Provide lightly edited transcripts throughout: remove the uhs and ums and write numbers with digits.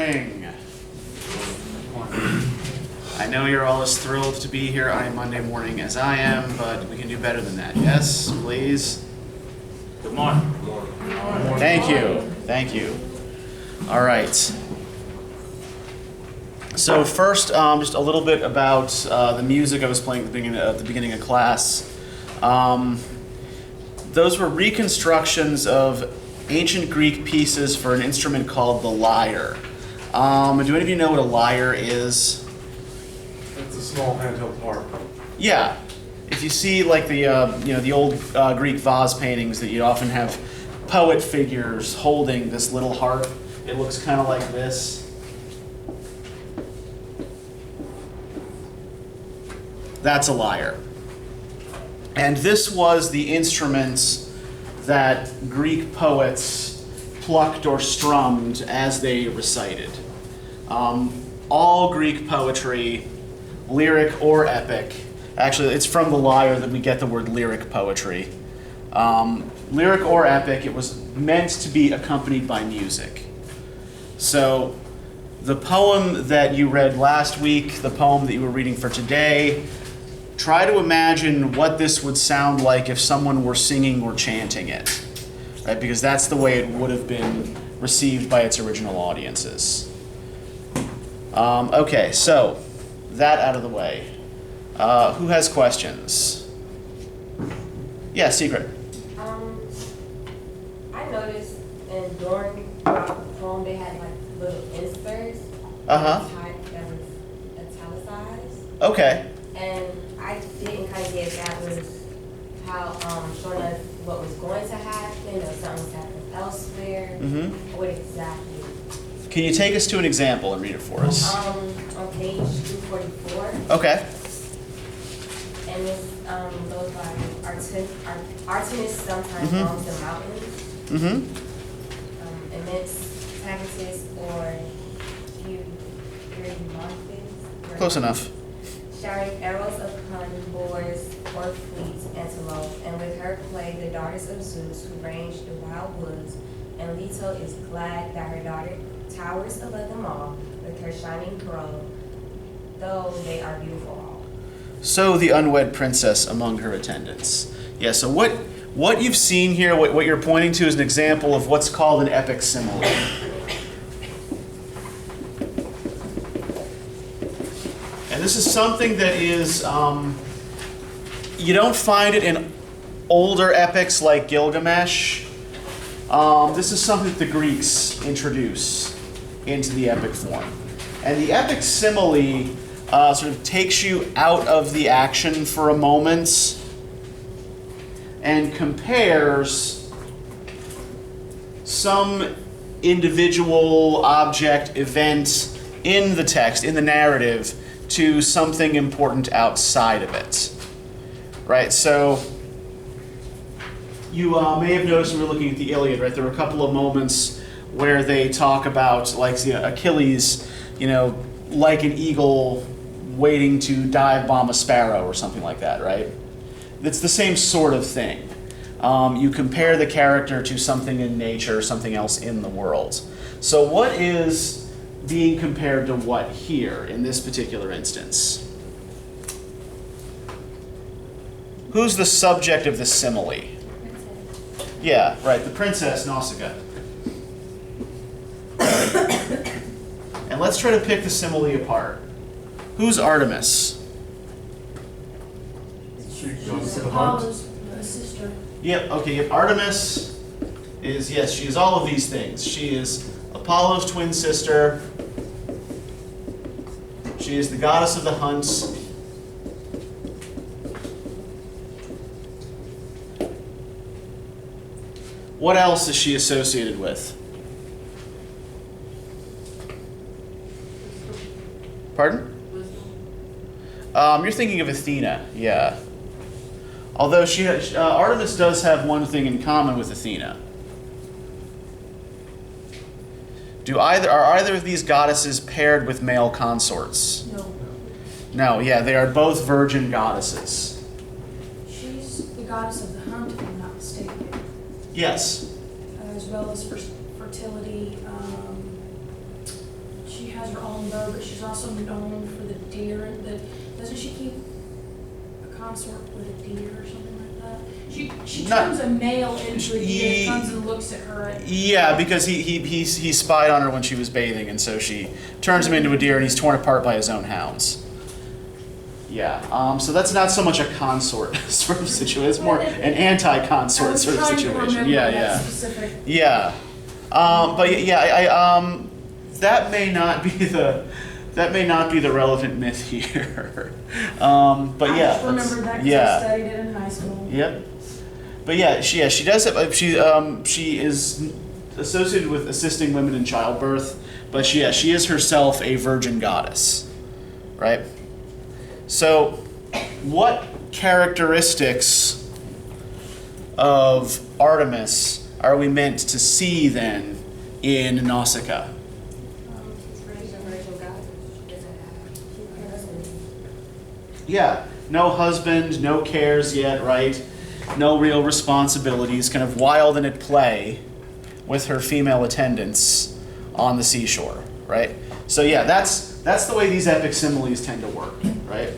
morning. I know you're all as thrilled to be here on a Monday morning as I am, but we can do better than that. Yes, please. Good morning. Thank you. Thank you. All right. So first, just a little bit about the music I was playing at the beginning of class. Those were reconstructions of ancient Greek pieces for an instrument called the lyre. Do any of you know what a lyre is? It's a small handheld harp. Yeah. If you see like the old Greek vase paintings that you often have poet figures holding this little harp, it looks kind of like this. That's a lyre. And this was the instrument that Greek poets plucked or strummed as they recited. All Greek poetry, lyric or epic, actually it's from the lyre that we get the word lyric poetry. Lyric or epic, it was meant to be accompanied by music. So the poem that you read last week, the poem that you were reading for today, try to imagine what this would sound like if someone were singing or chanting it, right? Because that's the way it would have been received by its original audiences. Okay, so that out of the way. Who has questions? Yeah, Secret. I noticed during the poem they had like little inserts Uh-huh. that was italicized. Okay. And I didn't kind of get that was how showing us what was going to happen or something was happening elsewhere. Mm-hmm. What exactly? Can you take us to an example and read it for us? On page 244. Okay. And this goes by Artemis sometimes Mhm. roams the mountains. Mm-hmm. Immense Pegasus or Eurymonthus. Close enough. Showering arrows upon boars or fleet antelope, and with her play the daughters of Zeus who range the wild woods, and Leto is glad that her daughter towers above them all with her shining grove, though they are beautiful all. So the unwed princess among her attendants. Yeah, so what you've seen here, what you're pointing to is an example of what's called an epic simile. And this is something that is, you don't find it in older epics like Gilgamesh. This is something that the Greeks introduce into the epic form. And the epic simile sort of takes you out of the action for a moment and compares some individual object, event in the text, in the narrative, to something important outside of it. Right? So you may have noticed when we were looking at the Iliad, right? There were a couple of moments where they talk about, like, Achilles, like an eagle waiting to dive bomb a sparrow or something like that, right? It's the same sort of thing. You compare the character to something in nature, something else in the world. So what is being compared to what here in this particular instance? Who's the subject of the simile? Princess. Yeah, right, the princess Nausicaa. And let's try to pick the simile apart. Who's Artemis? She goes to the hunt. Apollo's sister. Yep, okay, yep. Artemis is, yes, she is all of these things. She is Apollo's twin sister. She is the goddess of the hunt. What else is she associated with? Pardon? You're thinking of Athena, yeah. Although Artemis does have one thing in common with Athena. Are either of these goddesses paired with male consorts? No. No, yeah, they are both virgin goddesses. She's the goddess of the hunt, if I'm not mistaken. Yes. As well as fertility, has her own bow, but she's also known for the deer. Doesn't she keep a consort with a deer or something like that? She turns a male into a deer, comes and looks at her. Yeah, because he spied on her when she was bathing, and so she turns him into a deer, and he's torn apart by his own hounds. Yeah, so that's not so much a consort sort of situation. It's more an anti-consort sort of situation. Yeah. Yeah, but yeah, that may not be the relevant myth here. But I yeah, just remember that because yeah. I studied it in high school. Yep. But yeah, she does have, she is associated with assisting women in childbirth, but she is herself a virgin goddess, right? So, what characteristics of Artemis are we meant to see then in Nausicaa? Yeah, no husband, no cares yet, right? No real responsibilities, kind of wild and at play with her female attendants on the seashore, right? So yeah, that's the way these epic similes tend to work, right?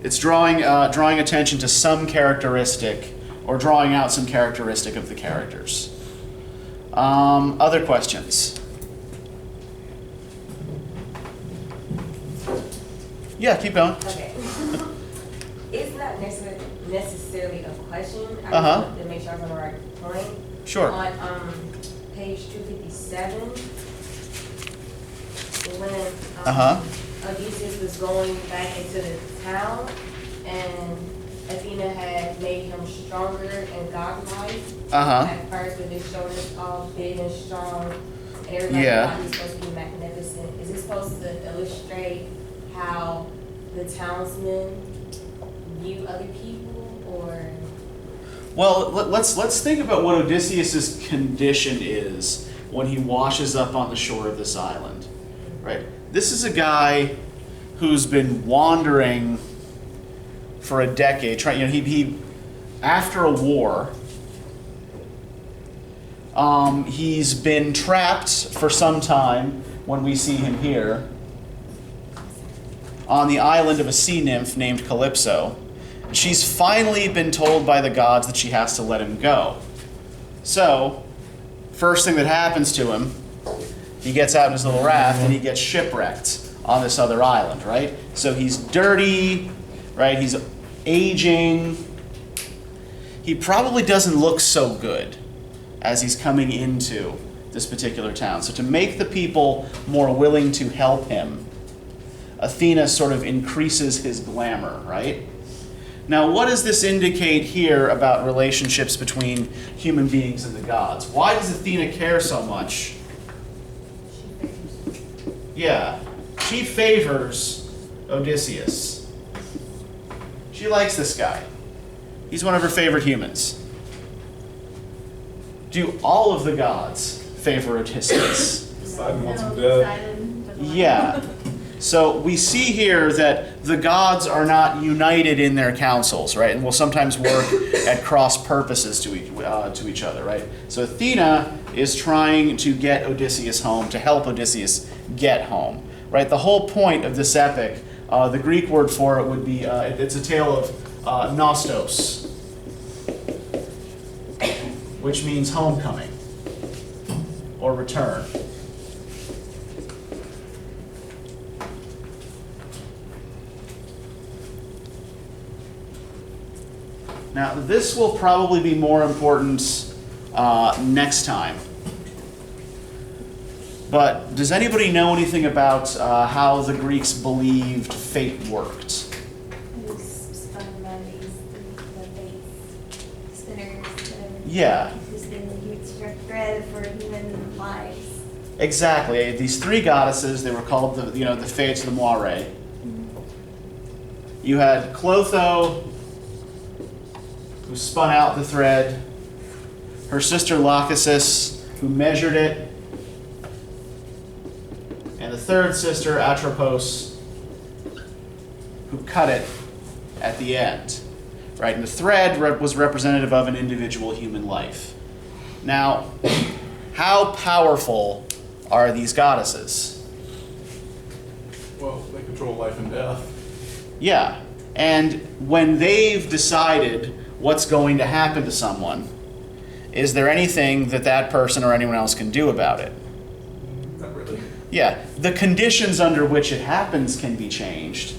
It's drawing attention to some characteristic or drawing out some characteristic of the characters. Other questions? Yeah, keep going. Okay. It's not necessarily a question. I Uh-huh. just want to make sure I'm on the right point. Sure. On page 257, when Uh-huh. Odysseus was going back into the town, and Athena had made him stronger and godlike. Uh-huh. At first, with his shoulders all big and strong, and everybody Yeah. thought he was supposed to be magnificent. Is it supposed to illustrate how the townsmen view other people, or? Well, let's think about what Odysseus's condition is when he washes up on the shore of this island, right? This is a guy who's been wandering for a decade. He after a war, he's been trapped for some time when we see him here on the island of a sea nymph named Calypso. She's finally been told by the gods that she has to let him go. So, first thing that happens to him, he gets out in his little raft and he gets shipwrecked on this other island, right? So he's dirty, right? He's aging. He probably doesn't look so good as he's coming into this particular town. So to make the people more willing to help him, Athena sort of increases his glamour, right? Now, what does this indicate here about relationships between human beings and the gods? Why does Athena care so much? Yeah, she favors Odysseus. She likes this guy. He's one of her favorite humans. Do all of the gods favor Odysseus? Poseidon wants him dead. Yeah. So we see here that the gods are not united in their councils, right? And will sometimes work at cross purposes to each other, right? So Athena is trying to get Odysseus home, to help Odysseus get home, right? The whole point of this epic, the Greek word for it would be, it's a tale of nostos, which means homecoming or return. Now, this will probably be more important next time. But does anybody know anything about how the Greeks believed fate worked? It was spun by the fate spinners. Yeah. Who's been a huge thread for human lives. Exactly. These three goddesses, they were called the Fates, the Moire. You had Clotho, who spun out the thread, her sister Lachesis, who measured it, and the third sister, Atropos, who cut it at the end. Right? And the thread was representative of an individual human life. Now, how powerful are these goddesses? Well, they control life and death. Yeah. And when they've decided what's going to happen to someone, is there anything that that person or anyone else can do about it? Not really. Yeah, the conditions under which it happens can be changed,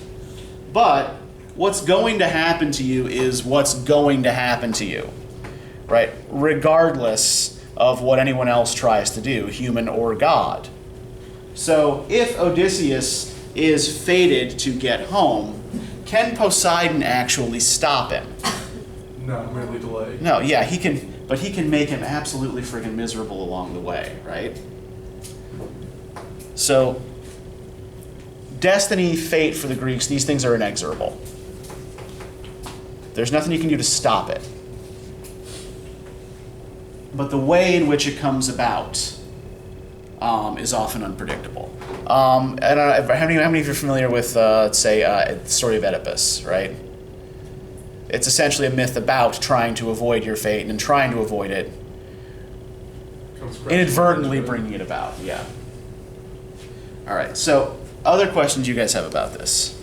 but what's going to happen to you is what's going to happen to you, right? Regardless of what anyone else tries to do, human or God. So if Odysseus is fated to get home, can Poseidon actually stop him? Not merely delay. No, yeah, he can, but he can make him absolutely friggin' miserable along the way, right? So, destiny, fate for the Greeks, these things are inexorable. There's nothing you can do to stop it. But the way in which it comes about is often unpredictable. I don't know, how many of you are familiar with, let's say, the story of Oedipus, right? It's essentially a myth about trying to avoid your fate and trying to avoid it, inadvertently bringing it about, yeah. All right, so other questions you guys have about this?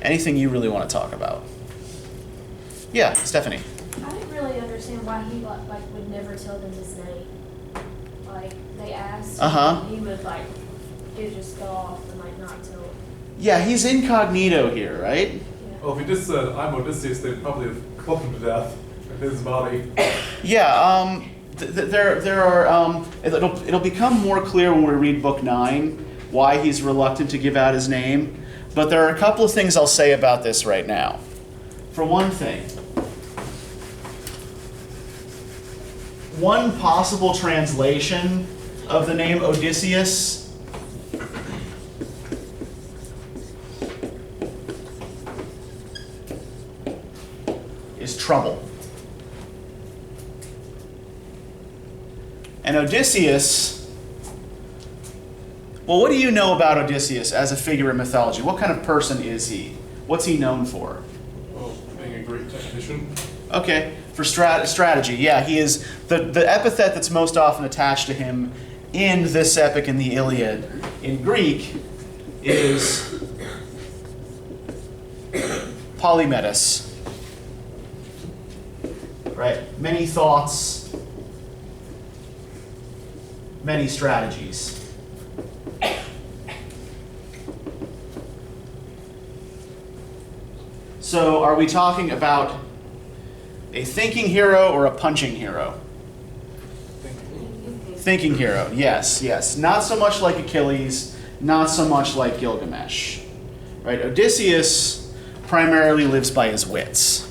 Anything you really want to talk about? Yeah, Stephanie. I didn't really understand why he like would never tell them his name. Like they asked, and he would like he'd just go off and like not tell them. Yeah, he's incognito here, right? Yeah. Well, if he just said, I'm Odysseus, they'd probably have clubbed him to death in his body. Yeah, there are, it'll become more clear when we read Book 9 why he's reluctant to give out his name, but there are a couple of things I'll say about this right now. For one thing, one possible translation of the name Odysseus is trouble. And Odysseus, well, what do you know about Odysseus as a figure in mythology? What kind of person is he? What's he known for? Well, being a great technician. Okay, for strategy, yeah, he is the epithet that's most often attached to him in this epic in the Iliad in Greek is polymetis. Right? Many thoughts, many strategies. So, are we talking about a thinking hero or a punching hero? Thinking hero, yes, yes. Not so much like Achilles, not so much like Gilgamesh. Right? Odysseus primarily lives by his wits.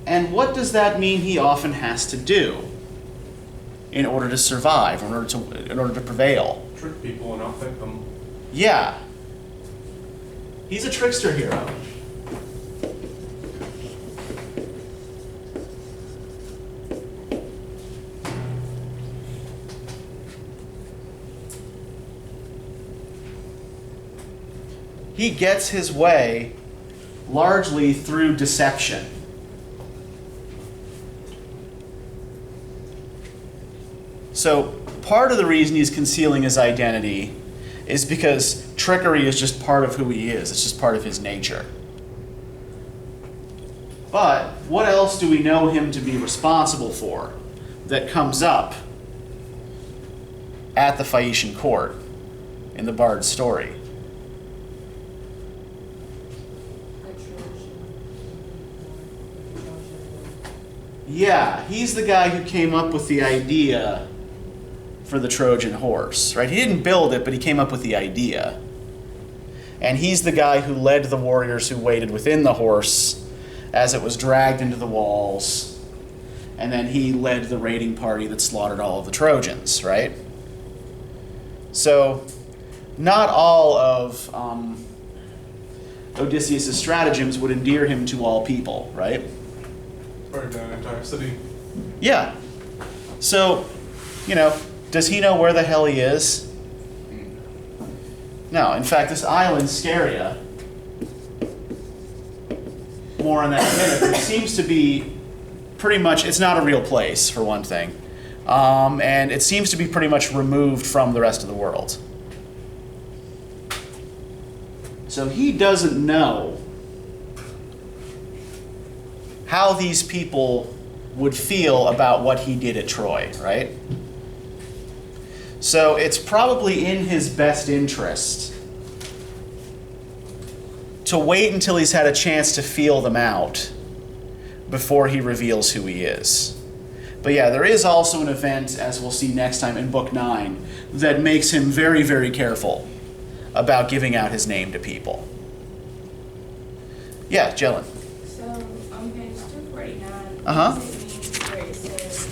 And what does that mean he often has to do in order to survive, in order to prevail? Trick people and outthink them. Yeah. He's a trickster hero. He gets his way largely through deception. So part of the reason he's concealing his identity is because trickery is just part of who he is. It's just part of his nature. But what else do we know him to be responsible for that comes up at the Phaeacian court in the Bard's story? Yeah, he's the guy who came up with the idea for the Trojan horse, right? He didn't build it, but he came up with the idea. And he's the guy who led the warriors who waited within the horse as it was dragged into the walls. And then he led the raiding party that slaughtered all of the Trojans, right? So, not all of Odysseus' stratagems would endear him to all people, right? Burn down an entire city. Yeah. So, does he know where the hell he is? No. In fact, this island, Scheria, more on that in a minute, there seems to be pretty much, it's not a real place, for one thing. And it seems to be pretty much removed from the rest of the world. So he doesn't know how these people would feel about what he did at Troy, right? So it's probably in his best interest to wait until he's had a chance to feel them out before he reveals who he is. But yeah, there is also an event, as we'll see next time in Book 9, that makes him very, very careful about giving out his name to people. Yeah, Jellen. So, on page 249, Uh-huh. what does it mean where it says,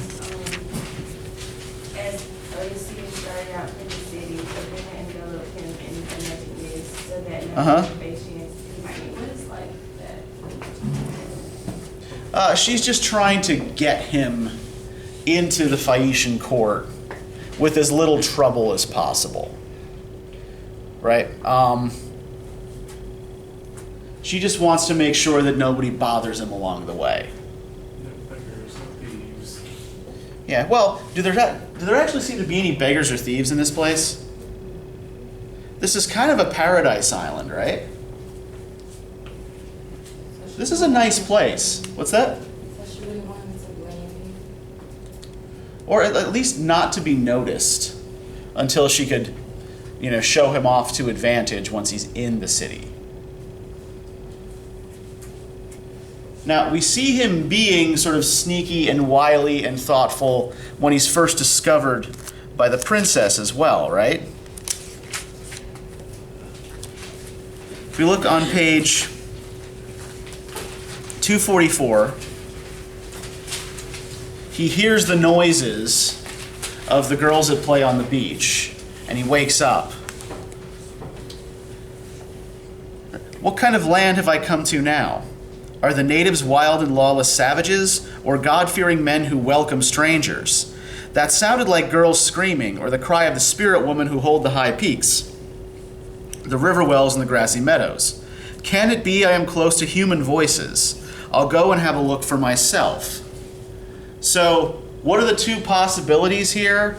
As Odyssey started out for the city, Athena enveloped him in a magic mist so that no Uh-huh. observations could I mean, be what is like that? She's just trying to get him into the Phaeacian court with as little trouble as possible. Right? She just wants to make sure that nobody bothers him along the way. No beggars, no thieves. Yeah, well, do there actually seem to be any beggars or thieves in this place? This is kind of a paradise island, right? This is a nice place. What's that? So she wouldn't want him to blame Or at least not to be noticed until she could, show him off to advantage once he's in the city. Now, we see him being sort of sneaky and wily and thoughtful when he's first discovered by the princess as well, right? If we look on page 244, he hears the noises of the girls at play on the beach, and he wakes up. What kind of land have I come to now? Are the natives wild and lawless savages, or God-fearing men who welcome strangers? That sounded like girls screaming, or the cry of the spirit woman who hold the high peaks, the river wells and the grassy meadows. Can it be I am close to human voices? I'll go and have a look for myself. So, what are the two possibilities here?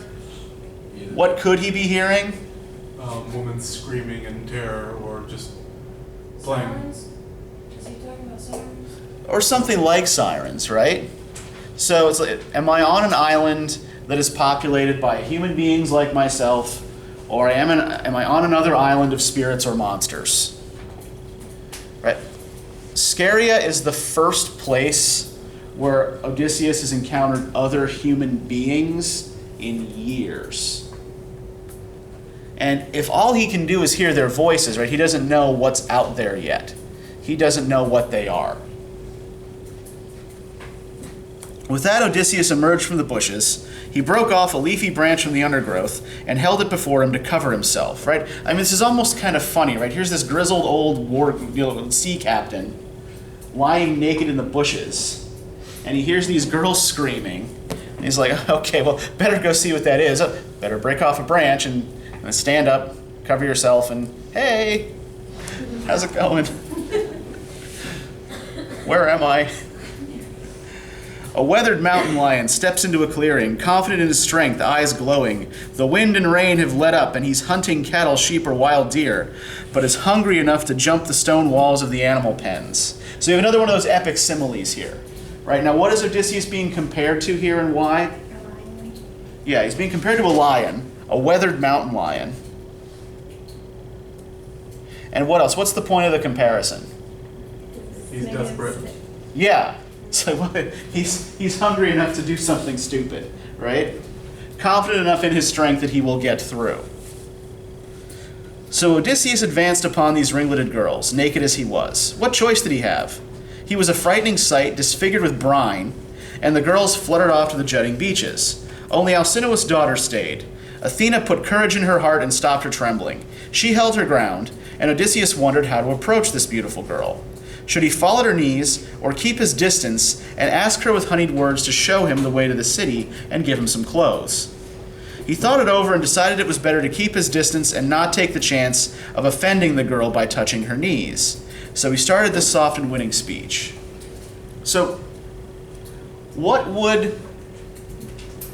What could he be hearing? Woman screaming in terror, or just playing. Sirens? Is he talking about sirens? Or something like sirens, right? So it's like, am I on an island that is populated by human beings like myself, or am I on another island of spirits or monsters? Right? Scaria is the first place where Odysseus has encountered other human beings in years. And if all he can do is hear their voices, right, he doesn't know what's out there yet. He doesn't know what they are. With that, Odysseus emerged from the bushes. He broke off a leafy branch from the undergrowth and held it before him to cover himself, right? I mean, this is almost kind of funny, right? Here's this grizzled old sea captain lying naked in the bushes, and he hears these girls screaming. And he's like, okay, well, better go see what that is. Better break off a branch and stand up, cover yourself, and hey, how's it going? Where am I? A weathered mountain lion steps into a clearing, confident in his strength, eyes glowing. The wind and rain have let up, and he's hunting cattle, sheep, or wild deer, but is hungry enough to jump the stone walls of the animal pens. So you have another one of those epic similes here. Right, now what is Odysseus being compared to here and why? A lion. Yeah, he's being compared to a lion, a weathered mountain lion. And what else? What's the point of the comparison? He's desperate. Yeah. So he's hungry enough to do something stupid, right? Confident enough in his strength that he will get through. So Odysseus advanced upon these ringleted girls, naked as he was. What choice did he have? He was a frightening sight, disfigured with brine, and the girls fluttered off to the jutting beaches. Only Alcinous's daughter stayed. Athena put courage in her heart and stopped her trembling. She held her ground, and Odysseus wondered how to approach this beautiful girl. Should he fall at her knees, or keep his distance and ask her with honeyed words to show him the way to the city and give him some clothes? He thought it over and decided it was better to keep his distance and not take the chance of offending the girl by touching her knees. So he started this soft and winning speech. So, What would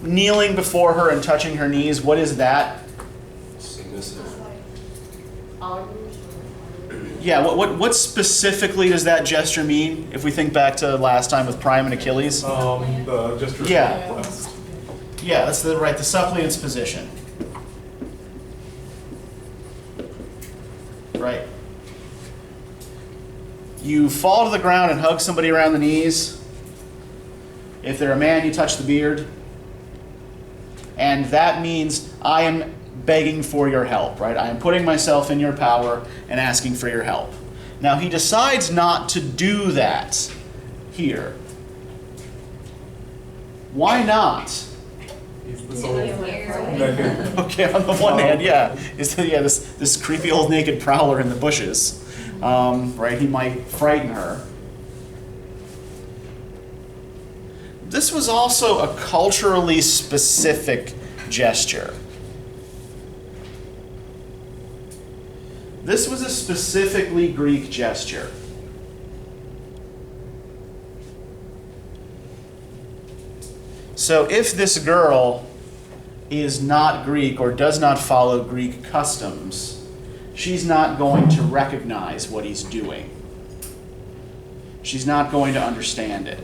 kneeling before her and touching her knees, what is that? Submissive. Yeah, what specifically does that gesture mean, if we think back to last time with Priam and Achilles? The gesture. Yeah. Request. Yeah, that's the suppliant's position. Right. You fall to the ground and hug somebody around the knees. If they're a man, you touch the beard. And that means I am begging for your help, right? I am putting myself in your power and asking for your help. Now, he decides not to do that here. Why not? He's the soul. Yeah. Okay, on the one hand, yeah, this creepy old naked prowler in the bushes, right? He might frighten her. This was also a culturally specific gesture. This was a specifically Greek gesture. So if this girl is not Greek or does not follow Greek customs, she's not going to recognize what he's doing. She's not going to understand it.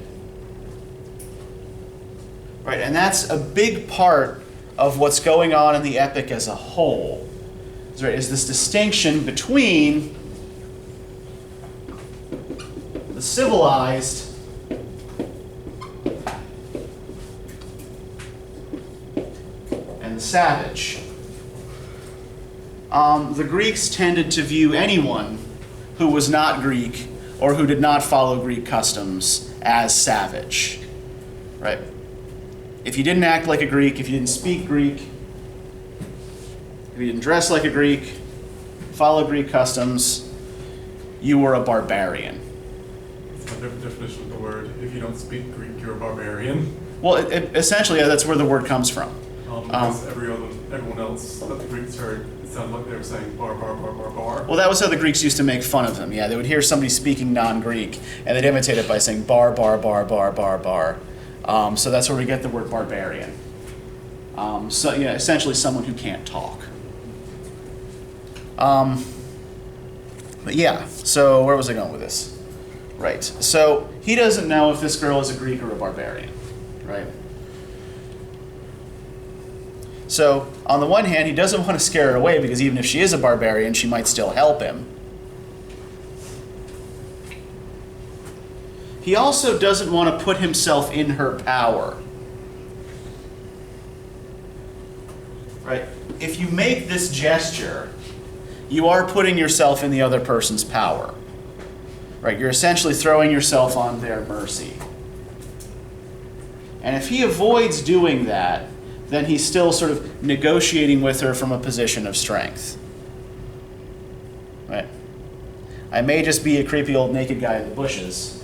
Right, and that's a big part of what's going on in the epic as a whole. Right, is this distinction between the civilized and the savage. The Greeks tended to view anyone who was not Greek or who did not follow Greek customs as savage. Right? If you didn't act like a Greek, if you didn't speak Greek, if you didn't dress like a Greek, follow Greek customs, you were a barbarian. That's my different definition of the word. If you don't speak Greek, you're a barbarian. Well, essentially, that's where the word comes from. Because everyone else that the Greeks heard, it sounded like they were saying bar, bar, bar, bar, bar. Well, that was how the Greeks used to make fun of them. Yeah, they would hear somebody speaking non-Greek, and they'd imitate it by saying bar, bar, bar, bar, bar, bar. So that's where we get the word barbarian. So, yeah, essentially someone who can't talk. But yeah, so where was I going with this? Right, so he doesn't know if this girl is a Greek or a barbarian, right? So, on the one hand, he doesn't want to scare her away because even if she is a barbarian, she might still help him. He also doesn't want to put himself in her power. Right? If you make this gesture, you are putting yourself in the other person's power. Right? You're essentially throwing yourself on their mercy. And if he avoids doing that, then he's still sort of negotiating with her from a position of strength. Right? I may just be a creepy old naked guy in the bushes,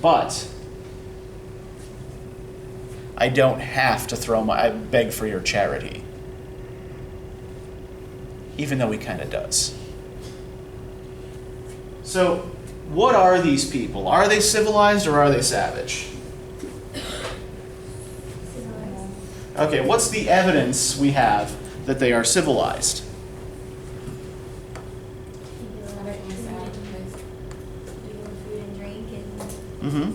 but I don't have to I beg for your charity. Even though he kind of does. So, what are these people? Are they civilized or are they savage? Okay, what's the evidence we have that they are civilized? Food and drink and Mm-hmm.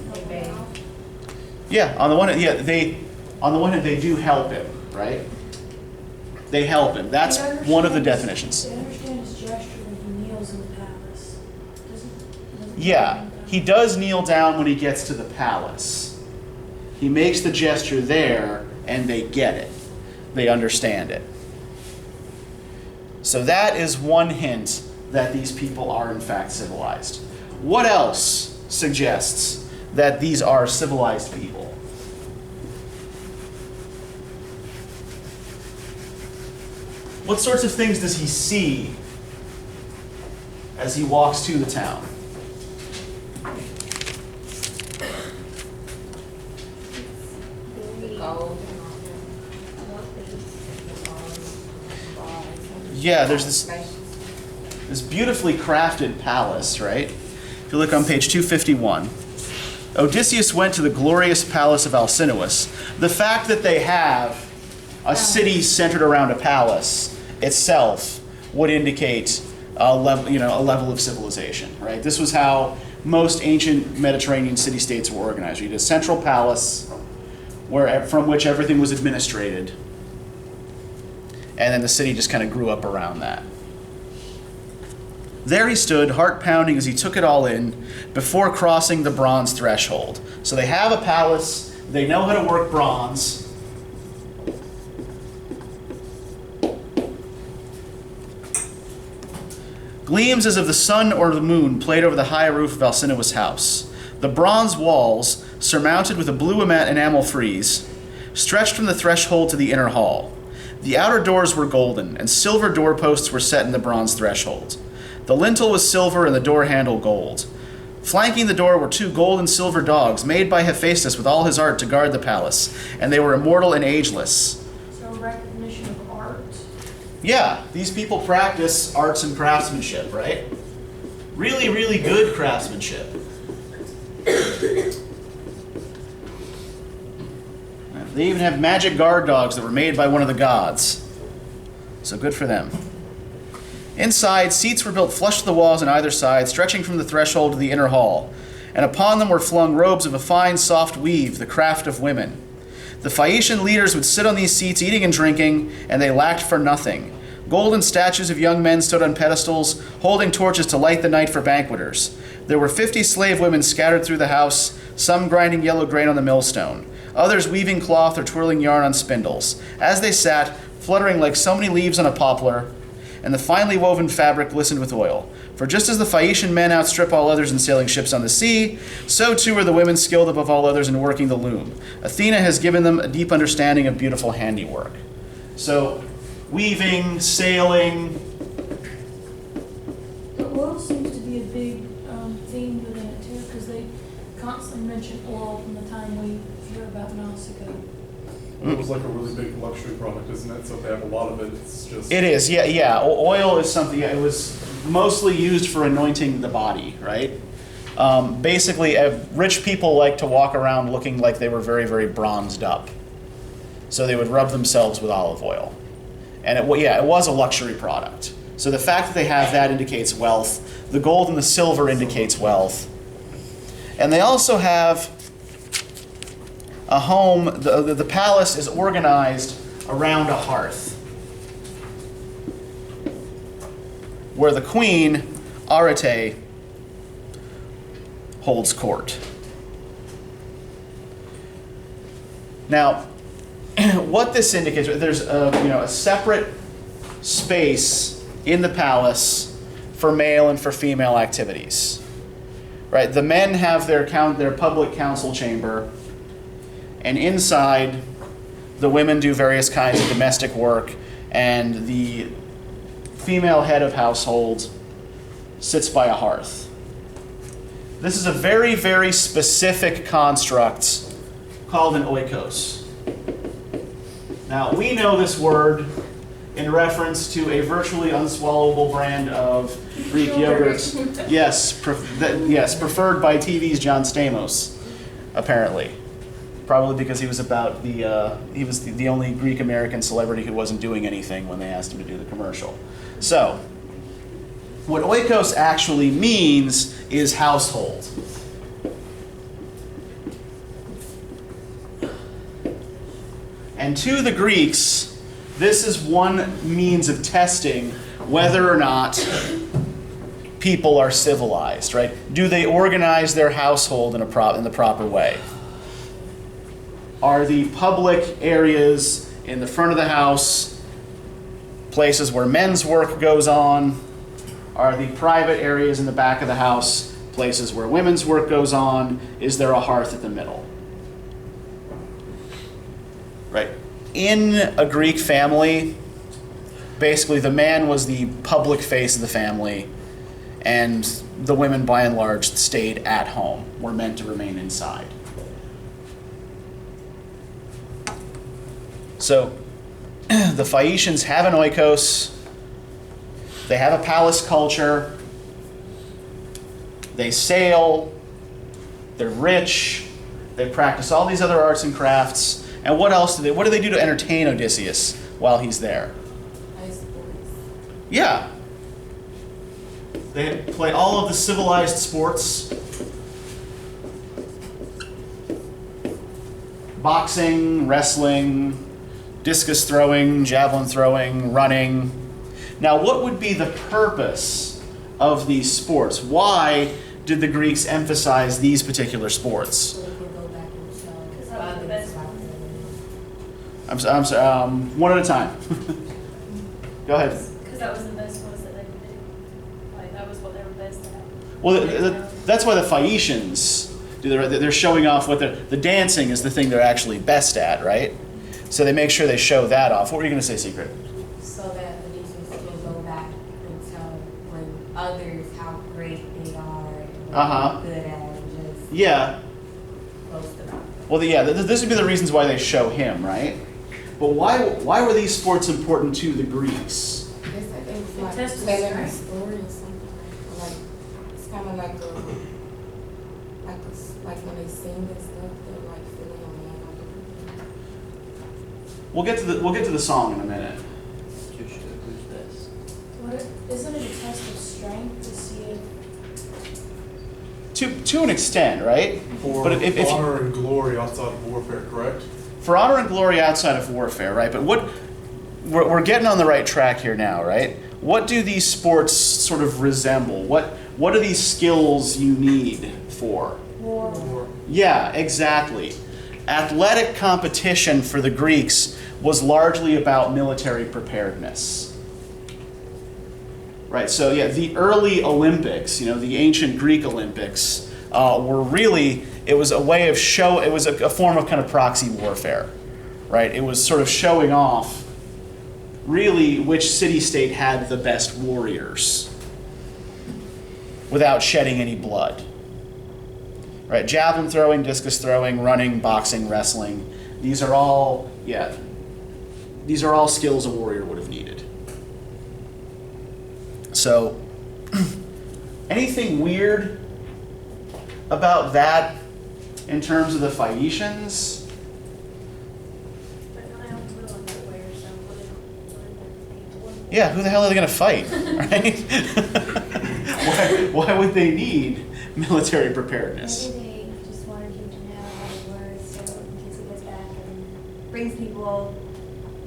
Yeah, on the one hand, they do help him, right? They help him. That's one of the definitions. They understand his gesture when he kneels in the palace. Doesn't Yeah, he does kneel down when he gets to the palace. He makes the gesture there, and they get it. They understand it. So that is one hint that these people are in fact civilized. What else suggests that these are civilized people? What sorts of things does he see as he walks to the town? Gold. Yeah, there's this beautifully crafted palace, right? If you look on page 251, Odysseus went to the glorious palace of Alcinous. The fact that they have a city centered around a palace itself would indicate a level of civilization, right? This was how most ancient Mediterranean city-states were organized. You had a central palace from which everything was administrated, and then the city just kind of grew up around that. There he stood, heart pounding as he took it all in, before crossing the bronze threshold. So they have a palace, they know how to work bronze. Gleams as of the sun or the moon played over the high roof of Alcinous' house. The bronze walls, surmounted with a blue enamel frieze, stretched from the threshold to the inner hall. The outer doors were golden, and silver doorposts were set in the bronze threshold. The lintel was silver and the door handle gold. Flanking the door were 2 gold and silver dogs, made by Hephaestus with all his art to guard the palace, and they were immortal and ageless. So recognition of art. Yeah, these people practice arts and craftsmanship, right? Really, really good craftsmanship. They even have magic guard dogs that were made by one of the gods. So good for them. Inside, seats were built flush to the walls on either side, stretching from the threshold to the inner hall, and upon them were flung robes of a fine, soft weave, the craft of women. The Phaeacian leaders would sit on these seats eating and drinking, and they lacked for nothing. Golden statues of young men stood on pedestals, holding torches to light the night for banqueters. There were 50 slave women scattered through the house, some grinding yellow grain on the millstone, others weaving cloth or twirling yarn on spindles. As they sat, fluttering like so many leaves on a poplar, and the finely woven fabric glistened with oil. For just as the Phaeacian men outstrip all others in sailing ships on the sea, so too are the women skilled above all others in working the loom. Athena has given them a deep understanding of beautiful handiwork. So, weaving, sailing. But oil seems to be a big theme within it too, because they constantly mention oil from the time we hear about Nausicaa. It was like a really big luxury product, isn't it? So if they have a lot of it, it's just... It is, yeah. Oil is something, it was mostly used for anointing the body, right? Basically, rich people like to walk around looking like they were very, very bronzed up. So they would rub themselves with olive oil. And it was a luxury product. So the fact that they have that indicates wealth. The gold and the silver indicates wealth. And they also have a home. The palace is organized around a hearth, where the queen, Arete, holds court. Now, what this indicates, there's a separate space in the palace for male and for female activities. Right? The men have their public council chamber, and inside, the women do various kinds of domestic work, and the female head of household sits by a hearth. This is a very, very specific construct called an oikos. Now, we know this word in reference to a virtually unswallowable brand of Greek yogurt. Yes, preferred by TV's John Stamos, apparently. Probably because he was the only Greek American celebrity who wasn't doing anything when they asked him to do the commercial. So, what oikos actually means is household. And to the Greeks, this is one means of testing whether or not people are civilized, right? Do they organize their household in the proper way? Are the public areas in the front of the house places where men's work goes on? Are the private areas in the back of the house places where women's work goes on? Is there a hearth at the middle? Right. In a Greek family, basically the man was the public face of the family, and the women by and large stayed at home, were meant to remain inside. So the Phaeacians have an oikos, they have a palace culture, they sail, They're rich. They practice all these other arts and crafts. And what else what do they do to entertain Odysseus while he's there? Play sports. Yeah. They play all of the civilized sports. Boxing, wrestling, discus throwing, javelin throwing, running. Now, what would be the purpose of these sports? Why did the Greeks emphasize these particular sports? So we can go back and Because show that was the best others. I'm sorry, one at a time. Go ahead. Because that was the best ones that they could do. Like, that was what they were best at. Well, that's why the Phaeacians, they're showing off what the dancing is the thing they're actually best at, right? So they make sure they show that off. What were you going to say, Secret? So that Odysseus can go back and tell when others how great they are and what they're good at and just Yeah. boast about them. Well, this would be the reasons why they show him, right? But why were these sports important to the Greeks? I guess I think it's It like tests telling a strength. story or something. Like it's kind of like like when they sing and stuff, they're like feeling a man on different things. We'll get to the song in a minute. Who's this? Isn't it a test of strength to see if To an extent, right? For But if honor and glory outside of warfare, correct? for honor and glory outside of warfare, right? But we're getting on the right track here now, right? What do these sports sort of resemble? What are these skills you need for? Or Yeah, exactly. Athletic competition for the Greeks was largely about military preparedness. Right, so yeah, the early Olympics, the ancient Greek Olympics, were really, it was a way of it was a form of kind of proxy warfare, right? It was sort of showing off really which city-state had the best warriors without shedding any blood. Right, javelin throwing, discus throwing, running, boxing, wrestling. These are all skills a warrior would have needed. So, anything weird about that in terms of the Phaeacians? But I don't really want to wear some what Yeah, who the hell are they going to fight, right? why would they need military preparedness? Maybe they just wanted him to know how they were, so in case he goes back and brings people,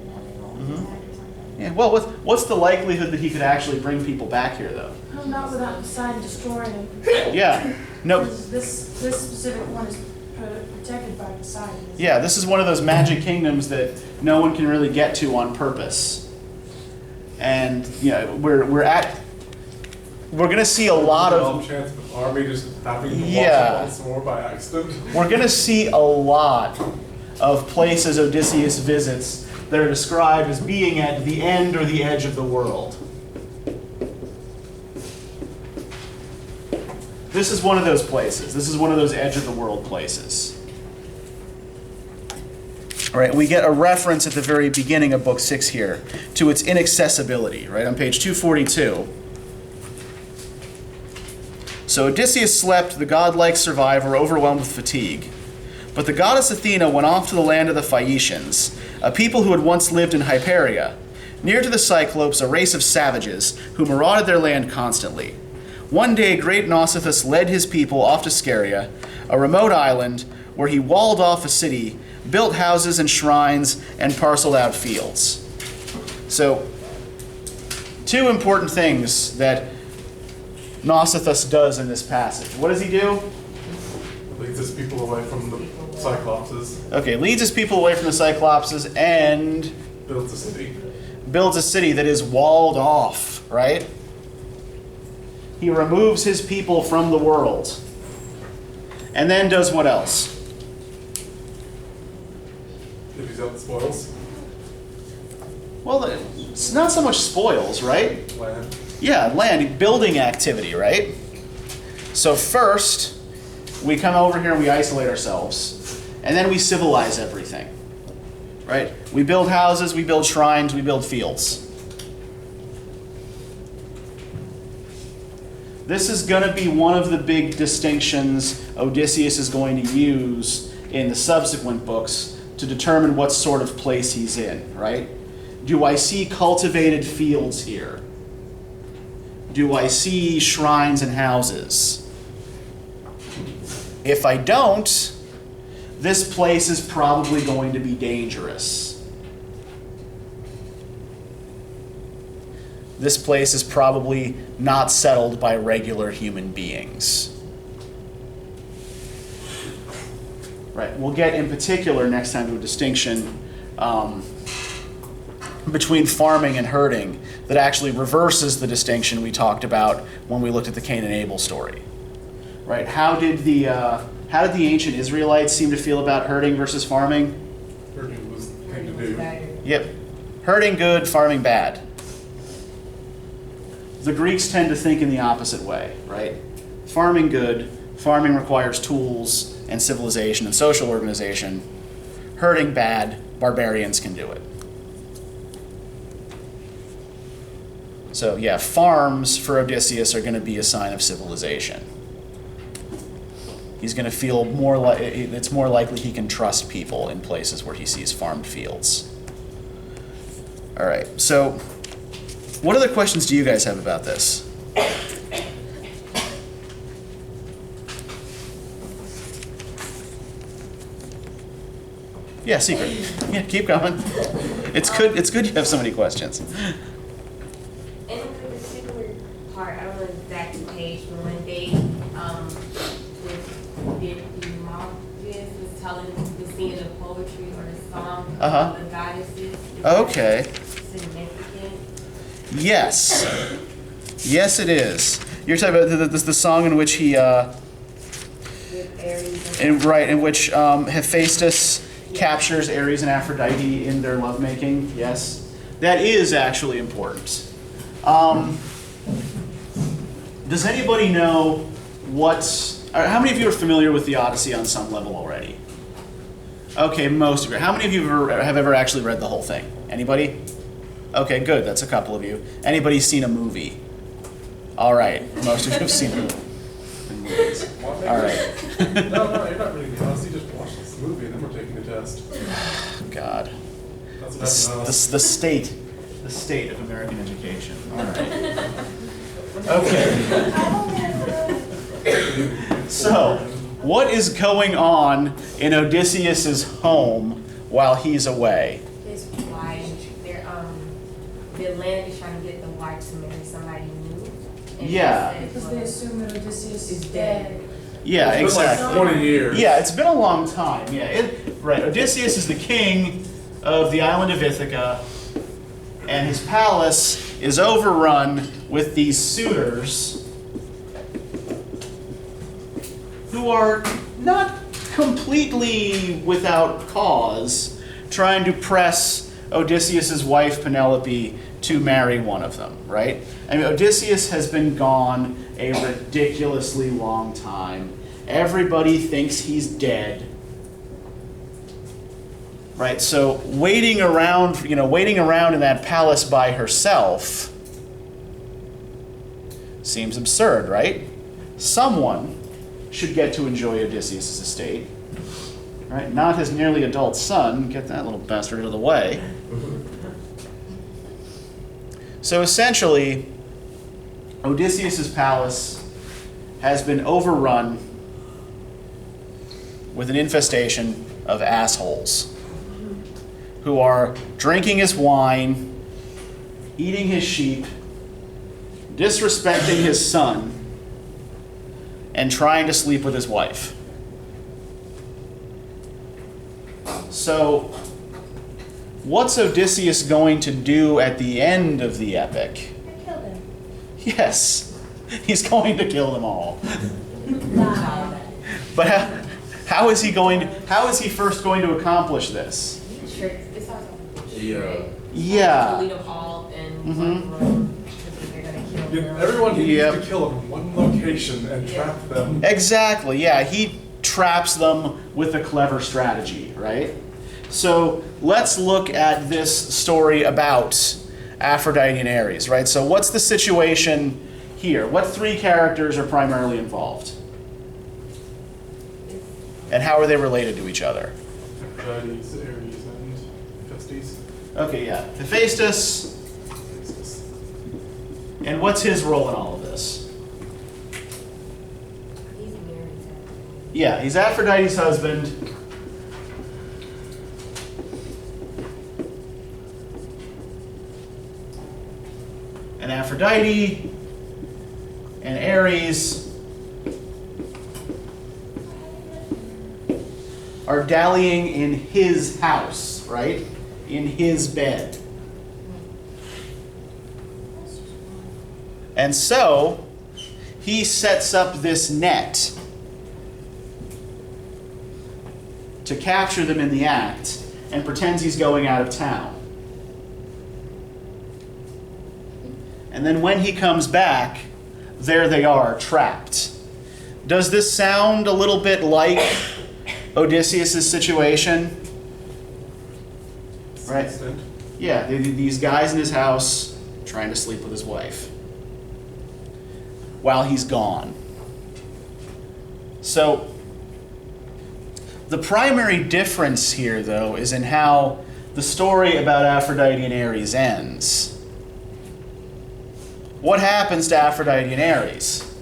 they won't Mhm. attack or something. Yeah, well, what's the likelihood that he could actually bring people back here, though? no, not without Poseidon destroying them. Yeah, no. This specific one is protected by Poseidon. Yeah, this is one of those magic kingdoms that no one can really get to on purpose. And we're going to see a lot of chance of an army just happening to Yeah. walk once more by accident. we're going to see a lot of places Odysseus visits that are described as being at the end or the edge of the world. This is one of those places. This is one of those edge of the world places. All right, we get a reference at the very beginning of Book 6 here to its inaccessibility, right, on page 242. So Odysseus slept, the godlike survivor, overwhelmed with fatigue. But the goddess Athena went off to the land of the Phaeacians, a people who had once lived in Hyperia, near to the Cyclopes, a race of savages who marauded their land constantly. One day, great Nausithous led his people off to Scheria, a remote island where he walled off a city, built houses and shrines, and parceled out fields. So, two important things that Nausithous does in this passage. What does he do? Leads his people away from the Cyclopses, Okay, leads his people away from the Cyclopses and builds a city. builds a city that is walled off, right? He removes his people from the world. And then does what else? Divvies out the spoils, Well, it's not so much spoils, right? land. Yeah, land, building activity, right? So first, we come over here and we isolate ourselves. And then we civilize everything, right? We build houses, we build shrines, we build fields. This is going to be one of the big distinctions Odysseus is going to use in the subsequent books to determine what sort of place he's in, right? Do I see cultivated fields here? Do I see shrines and houses? If I don't, this place is probably going to be dangerous. This place is probably not settled by regular human beings. Right, we'll get in particular next time to a distinction between farming and herding that actually reverses the distinction we talked about when we looked at the Cain and Abel story. Right, how did the ancient Israelites seem to feel about herding versus farming? Herding was the thing to do. Yep, herding good, farming bad. The Greeks tend to think in the opposite way, right? Farming good, farming requires tools and civilization and social organization. Herding bad, barbarians can do it. So yeah, farms for Odysseus are going to be a sign of civilization. He's going to feel more like it's more likely he can trust people in places where he sees farmed fields. All right, so what other questions do you guys have about this? Yeah, secret. Yeah, keep going. It's good. It's good you have so many questions. In the particular part, I don't know the exact page, but when they was telling the scene of poetry or the song of the goddesses. Okay. Significant. Yes. Yes, it is. You're talking about the song in which he, With Aries and in which Hephaestus captures Ares and Aphrodite in their lovemaking. Yes, that is actually important. Does anybody know what? How many of you are familiar with the Odyssey on some level already? Okay, most of you. How many of you have ever actually read the whole thing? Anybody? Okay, good. That's a couple of you. Anybody seen a movie? All right, most of you have seen movies. All right. No, you're not reading the Odyssey. Just watch this movie and then we're taking the test. God, That's what happened to us. the state of American education. All right. Okay. So, what is going on in Odysseus's home while he's away? his wife, the land is trying to get the wife to marry somebody new. And Yeah. he said, Because they assume that Odysseus Is is dead. dead. Yeah, It's been exactly. like 20 years. Yeah, it's been a long time. Yeah, right. Odysseus is the king of the island of Ithaca, and his palace is overrun with these suitors who are not completely without cause trying to press Odysseus's wife Penelope to marry one of them, right? I mean, Odysseus has been gone a ridiculously long time. Everybody thinks he's dead. Right, so waiting around in that palace by herself seems absurd, right? Someone should get to enjoy Odysseus' estate. Right? Not his nearly adult son. Get that little bastard out of the way. So essentially, Odysseus' palace has been overrun with an infestation of assholes who are drinking his wine, eating his sheep, disrespecting his son, and trying to sleep with his wife. So, what's Odysseus going to do at the end of the epic? I killed him. Yes, he's going to kill them all. Die. But how is he first going to accomplish this? Trick. It starts off with a Yeah. trick. Yeah. To lead them all in Mhm. one room because they're gonna kill Yeah, them. everyone he Yep. needs to kill in one location and trap them. Exactly, yeah. He traps them with a clever strategy, right? So let's look at this story about Aphrodite and Ares, right? So what's the situation here? What three characters are primarily involved? And how are they related to each other? Aphrodite, Ares, and Hephaestus. Okay, yeah. Hephaestus. And what's his role in all of this? He's married to Aphrodite. Yeah, he's Aphrodite's husband. And Aphrodite and Ares are dallying in his house, right? In his bed. And so, he sets up this net to capture them in the act and pretends he's going out of town. And then when he comes back, there they are, trapped. Does this sound a little bit like Odysseus' situation? Right? Yeah, these guys in his house trying to sleep with his wife while he's gone. So, the primary difference here, though, is in how the story about Aphrodite and Ares ends. What happens to Aphrodite and Ares?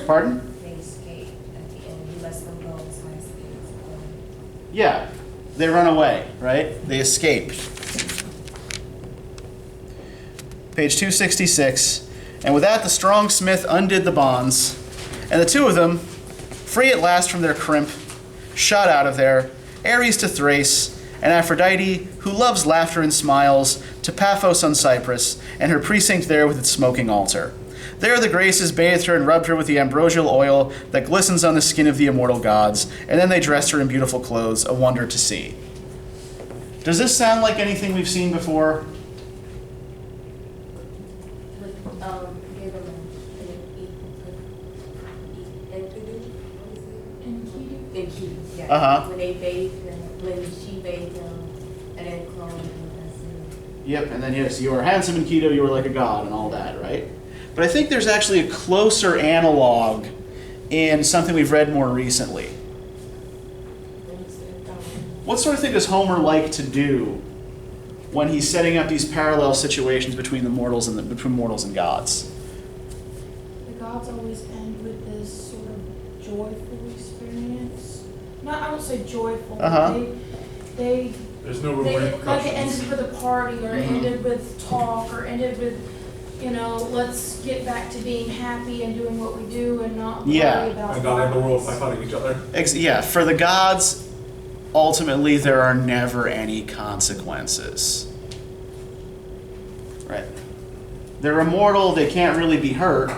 Pardon? They escape at the end. He lets them go as high as they can. Yeah, they run away, right? They escape. Page 266. And with that, the strong smith undid the bonds, and the two of them, free at last from their crimp, shot out of there, Ares to Thrace, and Aphrodite, who loves laughter and smiles, to Paphos on Cyprus, and her precinct there with its smoking altar. There the Graces bathed her and rubbed her with the ambrosial oil that glistens on the skin of the immortal gods, and then they dressed her in beautiful clothes, a wonder to see. Does this sound like anything we've seen before? Give them Enkidu, yeah. Uh-huh. When they bathed him, when she bathed him, and then cloned him, that's it. Yep, and then yes, you are handsome in Keto, you are like a god, and all that, right? But I think there's actually a closer analog in something we've read more recently. What sort of thing does Homer like to do when he's setting up these parallel situations between the mortals and between mortals and gods? The gods always end with this sort of joyful experience. Not, I won't say joyful. Uh-huh. They There's no real like it repercussions. ended with a party, or Mhm. ended with talk, or ended with, let's get back to being happy and doing what we do and not Yeah. worry about And not end the world by violence. fighting each other. Yeah, for the gods, ultimately there are never any consequences. Right. They're immortal, they can't really be hurt.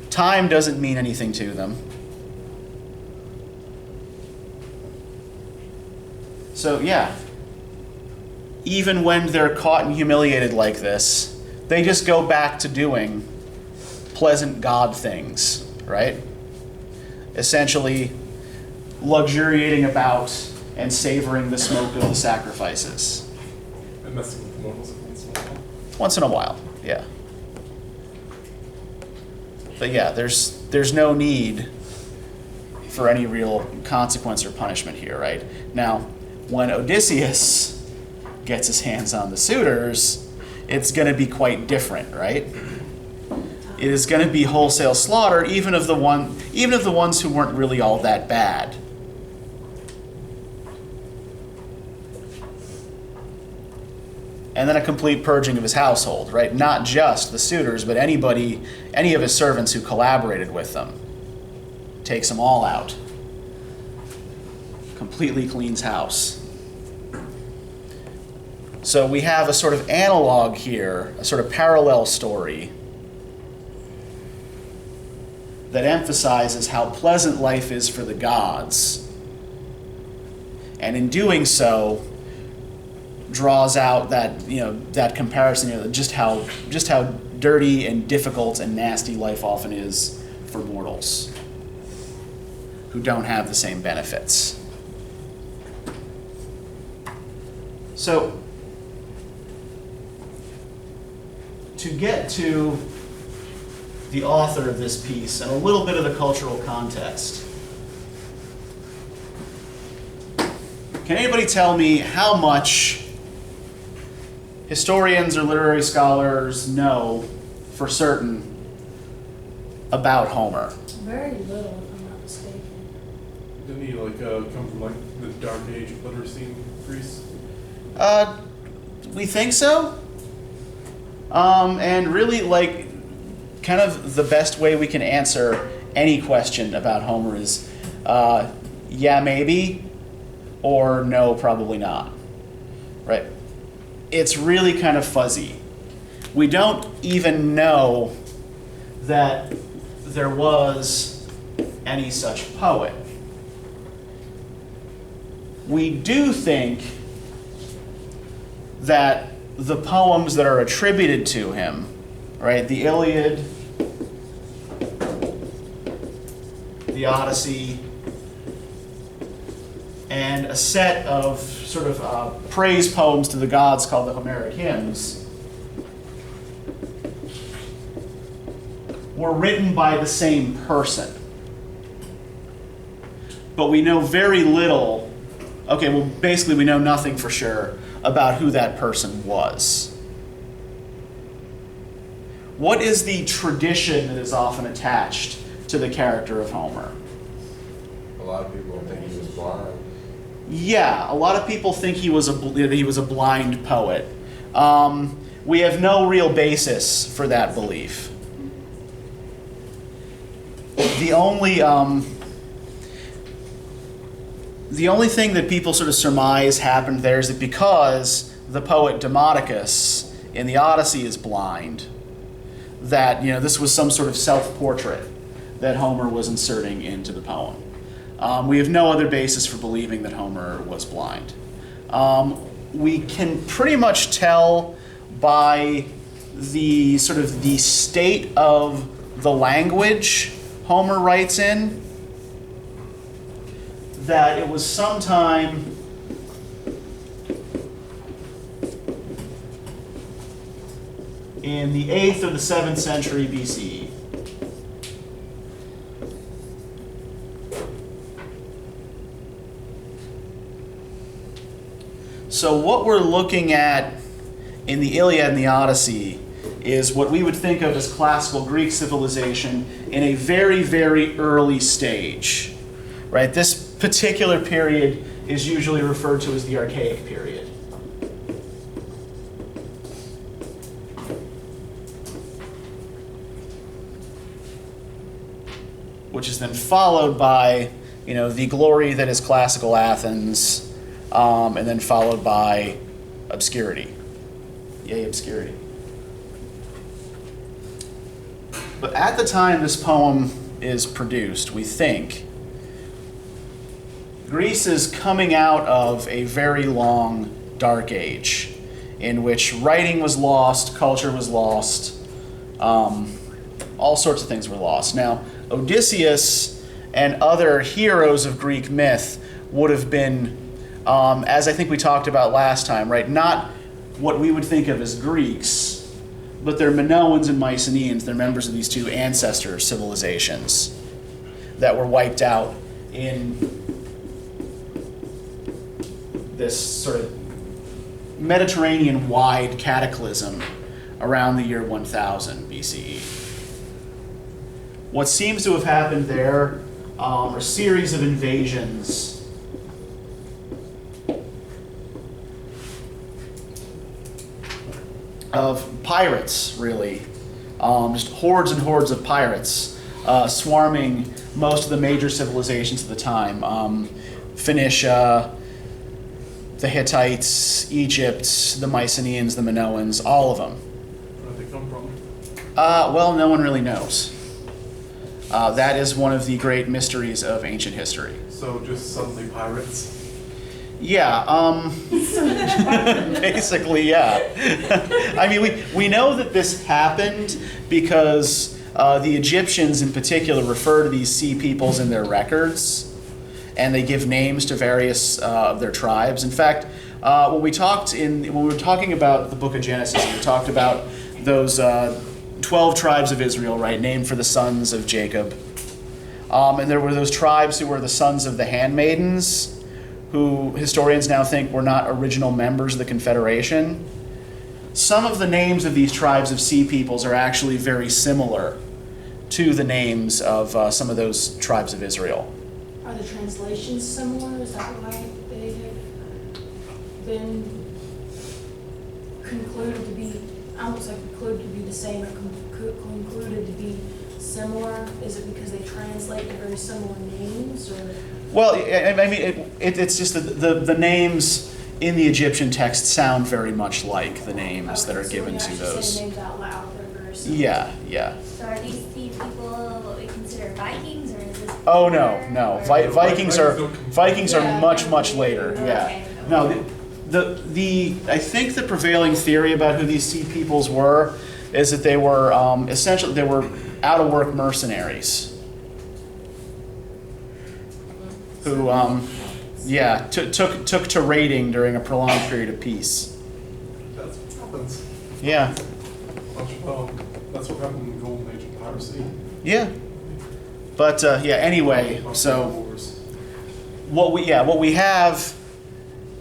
Time doesn't mean anything to them. So, yeah. Even when they're caught and humiliated like this, they just go back to doing pleasant god things, right? Essentially luxuriating about and savoring the smoke of the sacrifices. And messing with the mortals once in a while. Once in a while, yeah. But yeah, there's no need for any real consequence or punishment here, right? Now, when Odysseus gets his hands on the suitors, it's going to be quite different, right? It is going to be wholesale slaughter, even of the ones who weren't really all that bad. And then a complete purging of his household, right? Not just the suitors, but any of his servants who collaborated with them. Takes them all out. Completely cleans house. So we have a sort of analog here, a sort of parallel story that emphasizes how pleasant life is for the gods. And in doing so, draws out that, that comparison, just how dirty and difficult and nasty life often is for mortals who don't have the same benefits. So, to get to the author of this piece and a little bit of the cultural context, can anybody tell me how much historians or literary scholars know for certain about Homer? Very little, if I'm not mistaken. Didn't he come from the dark age of literacy in Greece? We think so. And really, kind of the best way we can answer any question about Homer is, yeah, maybe, or no, probably not. Right? It's really kind of fuzzy. We don't even know that there was any such poet. We do think that the poems that are attributed to him, right, the Iliad, the Odyssey, and a set of sort of praise poems to the gods called the Homeric hymns, were written by the same person. But we know very little. Okay, well, basically we know nothing for sure about who that person was. What is the tradition that is often attached to the character of Homer? A lot of people think he was blind. Yeah, a lot of people think he was a blind poet. We have no real basis for that belief. The only thing that people sort of surmise happened there is that because the poet Demodocus in the Odyssey is blind, that this was some sort of self-portrait that Homer was inserting into the poem. We have no other basis for believing that Homer was blind. We can pretty much tell by the sort of the state of the language Homer writes in that it was sometime in the 8th or the 7th century BCE. So what we're looking at in the Iliad and the Odyssey is what we would think of as classical Greek civilization in a very, very early stage. Right? This particular period is usually referred to as the Archaic period. Which is then followed by, the glory that is classical Athens, and then followed by obscurity. Yay, obscurity. But at the time this poem is produced, we think, Greece is coming out of a very long dark age in which writing was lost, culture was lost, all sorts of things were lost. Now, Odysseus and other heroes of Greek myth would have been, as I think we talked about last time, right? Not what we would think of as Greeks, but they're Minoans and Mycenaeans. They're members of these two ancestor civilizations that were wiped out in this sort of Mediterranean-wide cataclysm around the year 1000 BCE. What seems to have happened there are a series of invasions of pirates, really. Just hordes and hordes of pirates swarming most of the major civilizations of the time. Phoenicia, the Hittites, Egypt, the Mycenaeans, the Minoans, all of them. Where did they come from? Well, no one really knows. That is one of the great mysteries of ancient history. So just suddenly pirates? Yeah, basically, yeah. I mean, we know that this happened because the Egyptians in particular refer to these sea peoples in their records, and they give names to various of their tribes. In fact, when we were talking about the book of Genesis, we talked about those 12 tribes of Israel, right, named for the sons of Jacob. And there were those tribes who were the sons of the handmaidens, who historians now think were not original members of the Confederation. Some of the names of these tribes of sea peoples are actually very similar to the names of some of those tribes of Israel. Are the translations similar? Is that why they have been concluded to be, I almost like concluded to be the same, or concluded to be similar? Is it because they translate the very similar names, or? Well, I mean, it's just the names in the Egyptian text sound very much like the names that are given to So when you actually those. say names out loud, they're very similar. Yeah, yeah. So are these sea people what we consider Vikings, or is this? Oh no, before, no. or- Vikings are Yeah, much later. okay. Yeah. No, the I think the prevailing theory about who these sea peoples were is that they were essentially they were out of work mercenaries who took to raiding during a prolonged period of peace. That's what happens. Yeah. That's what happened in the golden age of piracy. Yeah. But anyway, so Wars. what we have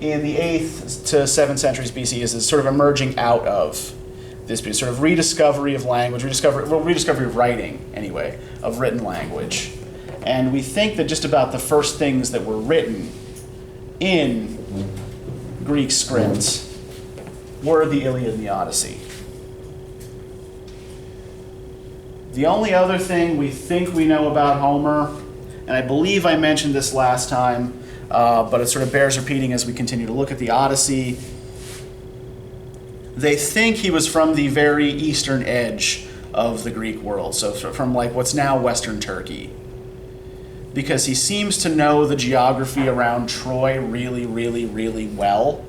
in the 8th to 7th centuries BC is sort of emerging out of this sort of rediscovery of language, rediscovery of writing, anyway, of written language. And we think that just about the first things that were written in Greek script were the Iliad and the Odyssey. The only other thing we think we know about Homer, and I believe I mentioned this last time, but it sort of bears repeating as we continue to look at the Odyssey, they think he was from the very eastern edge of the Greek world, so from like what's now Western Turkey. Because he seems to know the geography around Troy really, really, really well.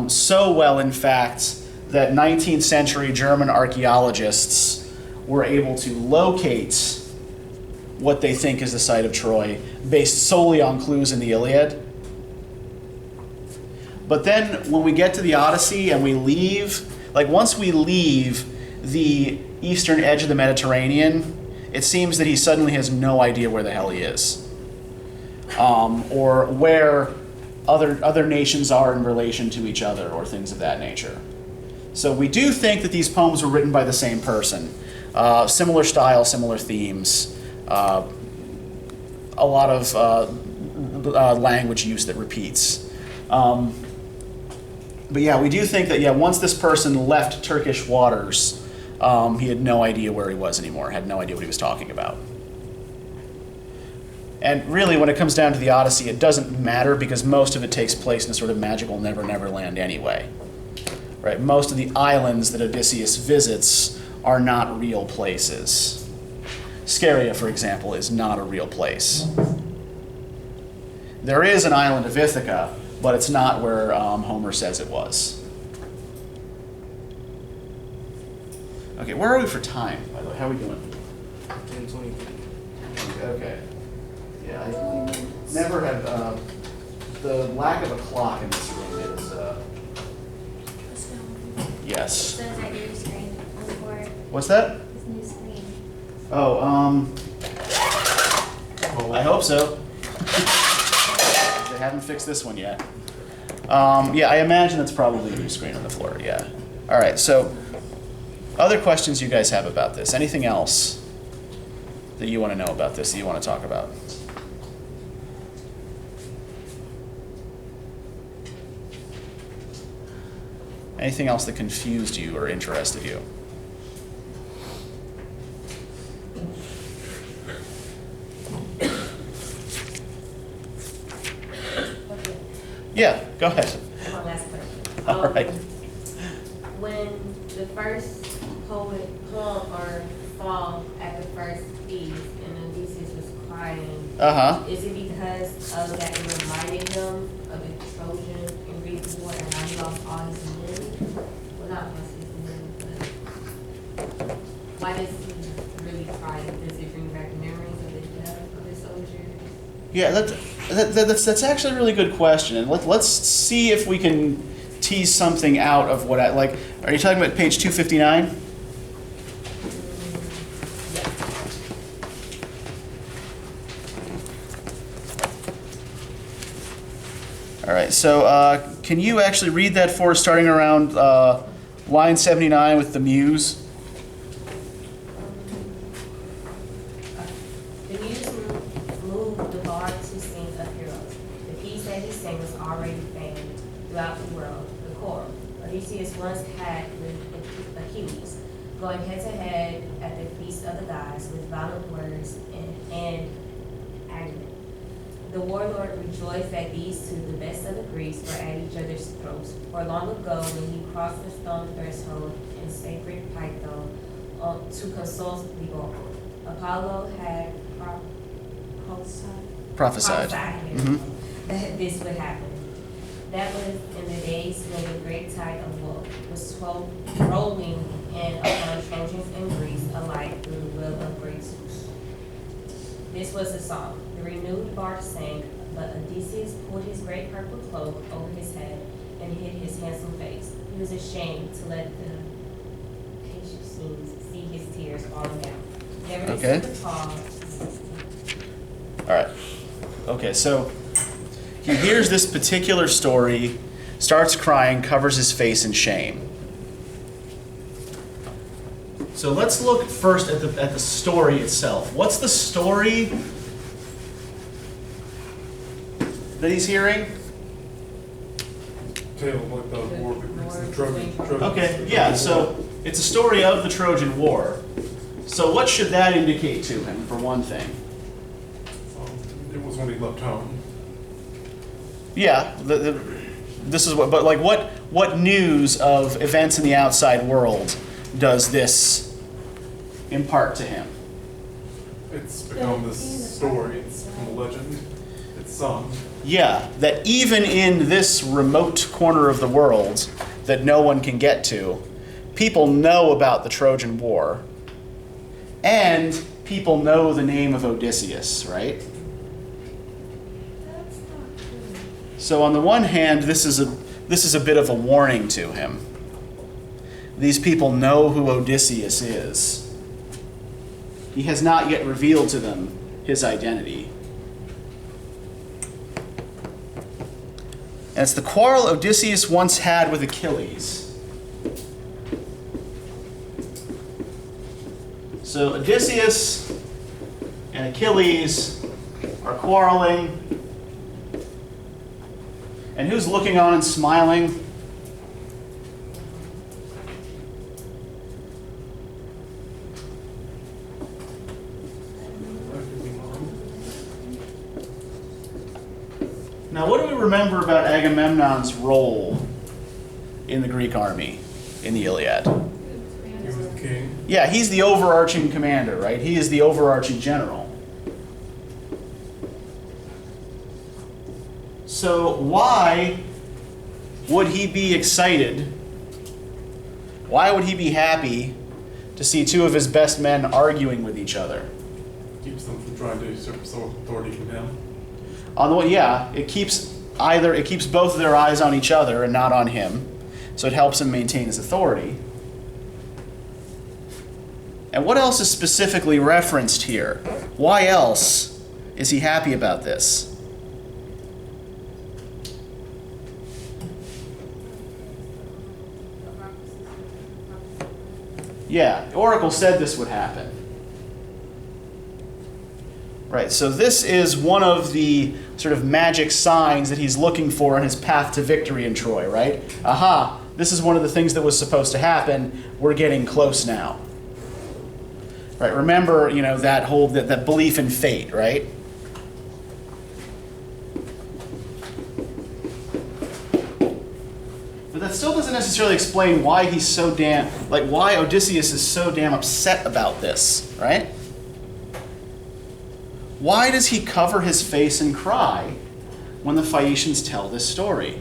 So well, in fact, that 19th century German archaeologists were able to locate what they think is the site of Troy based solely on clues in the Iliad. But then when we get to the Odyssey and we leave, like once we leave the eastern edge of the Mediterranean, it seems that he suddenly has no idea where the hell he is. Or where other nations are in relation to each other or things of that nature. So we do think that these poems were written by the same person. Similar style, similar themes, a lot of language use that repeats. But yeah, we do think that once this person left Turkish waters, he had no idea where he was anymore, had no idea what he was talking about. And really, when it comes down to the Odyssey, it doesn't matter because most of it takes place in a sort of magical Never Never land anyway. Right? Most of the islands that Odysseus visits are not real places. Scheria, for example, is not a real place. There is an island of Ithaca, but it's not where Homer says it was. Okay, where are we for time, by the way? How are we doing? 10:23. Okay. Yeah, I never have, the lack of a clock in this room is, yes. So is that your screen on the board? What's that? This new screen? Oh, I hope so. They haven't fixed this one yet. Yeah, I imagine that's probably a new screen on the floor, yeah. All right, so other questions you guys have about this? Anything else that you want to know about this, that you want to talk about? Anything else that confused you or interested you? Okay, Yeah, go ahead. my last question. All right. When the first poem or song at the first feast and Odysseus was crying, Uh-huh. is it because of that it reminded him of the Trojan and Greek war and how he lost all his men? Well, not lost his men, but why does he really cry? Does it bring back memories of the death of his soldiers? Yeah, that's actually a really good question, and let's see if we can tease something out of what I like. Are you talking about page 259? All right, so can you actually read that for us, starting around line 79 with the muse? The muse moved the bard to sing of heroes. The piece that he sang was already famed throughout the world, the choral. Odysseus once had with Achilles, going head to head at the feast of the gods with violent words and argument. The warlord rejoiced that these two, the best of the Greeks, were at each other's throats. For long ago, when he crossed the stone threshold in sacred Python to consult the oracle, Apollo had Prophesied. That this would happen. That was in the days when the great tide of war was rolling in upon Trojans and Greeks alike through the will of great Zeus. This was the song. The renewed bard sang, but Odysseus pulled his great purple cloak over his head and hid his handsome face. He was ashamed to let the patient scenes see his tears falling down. Never Okay. the pause. All right. Okay, so he hears this particular story, starts crying, covers his face in shame. So let's look first at the story itself. What's the story that he's hearing? Tale of like the war of the Greeks and the Trojans. Okay, yeah, so it's a story of the Trojan War. So what should that indicate to him, for one thing? It was when he left home. Yeah, this is what, but like what news of events in the outside world does this impart to him? It's become this story. It's become a legend. It's sung. Yeah, that even in this remote corner of the world that no one can get to, people know about the Trojan War. And people know the name of Odysseus, right? That's not true. So on the one hand, this is a bit of a warning to him. These people know who Odysseus is. He has not yet revealed to them his identity. And it's the quarrel Odysseus once had with Achilles. So Odysseus and Achilles are quarreling. And who's looking on and smiling? Now, what do we remember about Agamemnon's role in the Greek army in the Iliad? He was the king. Yeah, he's the overarching commander, right? He is the overarching general. So why would he be excited? Why would he be happy to see two of his best men arguing with each other? Keeps them from trying to usurp authority from him. On the one, yeah, it keeps both of their eyes on each other and not on him, so it helps him maintain his authority. And what else is specifically referenced here? Why else is he happy about this? Yeah, the oracle said this would happen. Right, so this is one of the sort of magic signs that he's looking for in his path to victory in Troy, right? Aha, this is one of the things that was supposed to happen. We're getting close now. Right, remember, that belief in fate, right? But that still doesn't necessarily explain why why Odysseus is so damn upset about this, right? Why does he cover his face and cry when the Phaeacians tell this story?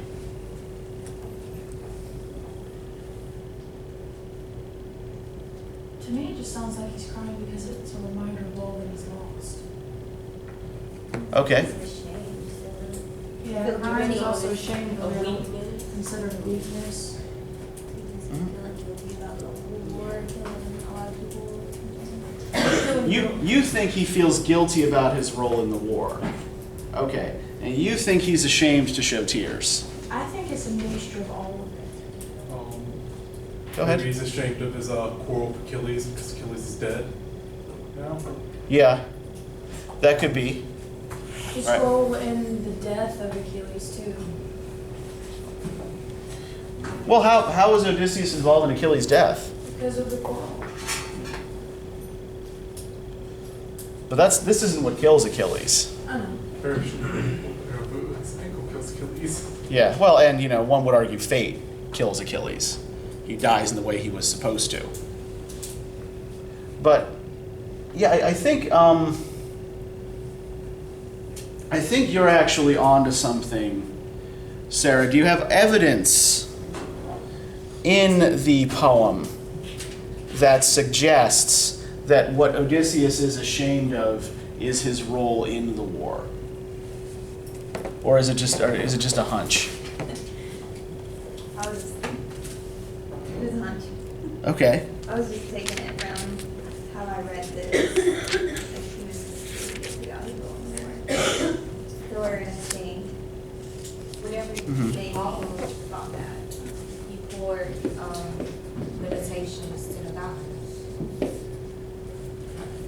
To me, it just sounds like he's crying because it's a reminder of all that he's lost. Okay. It's a shame, so. Yeah, crying is also a shame A of weakness. considered a weakness. Feeling guilty about the whole war, killing a lot of people. You think he feels guilty about his role in the war. Okay. And you think he's ashamed to show tears. I think it's a mixture of all of it. Go ahead. Maybe he's ashamed of his quarrel with Achilles because Achilles is dead now. Yeah. That could be. His Right. role in the death of Achilles too. Well, how was Odysseus involved in Achilles' death? Because of the quarrel. But this isn't what kills Achilles. I know. Very sure. His ankle kills Achilles. Yeah, well, and one would argue fate kills Achilles. He dies in the way he was supposed to. But yeah, I think you're actually onto something, Sarah. Do you have evidence in the poem that suggests that what Odysseus is ashamed of is his role in the war? Or is it just a hunch? I was, it was a hunch. Okay. I was just taking it from how I read this. Like he was guilty about his role in the war. Thor and ashamed. Whatever Mhm. they all thought that. He poured limitations to the gods.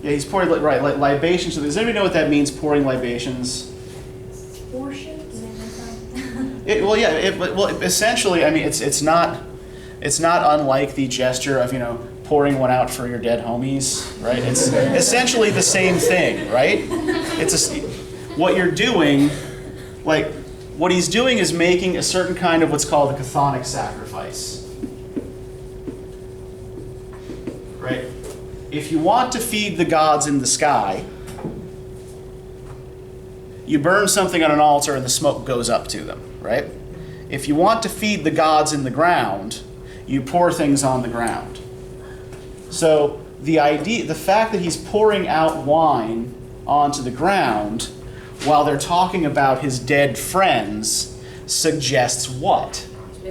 Yeah, he's pouring libations. Does anybody know what that means? Pouring libations. Portions? Essentially, I mean, it's not unlike the gesture of pouring one out for your dead homies, right? It's essentially the same thing, right? What you're doing, what he's doing is making a certain kind of what's called a chthonic sacrifice, right? If you want to feed the gods in the sky, you burn something on an altar and the smoke goes up to them, right? If you want to feed the gods in the ground, you pour things on the ground. So the fact that he's pouring out wine onto the ground while they're talking about his dead friends suggests what?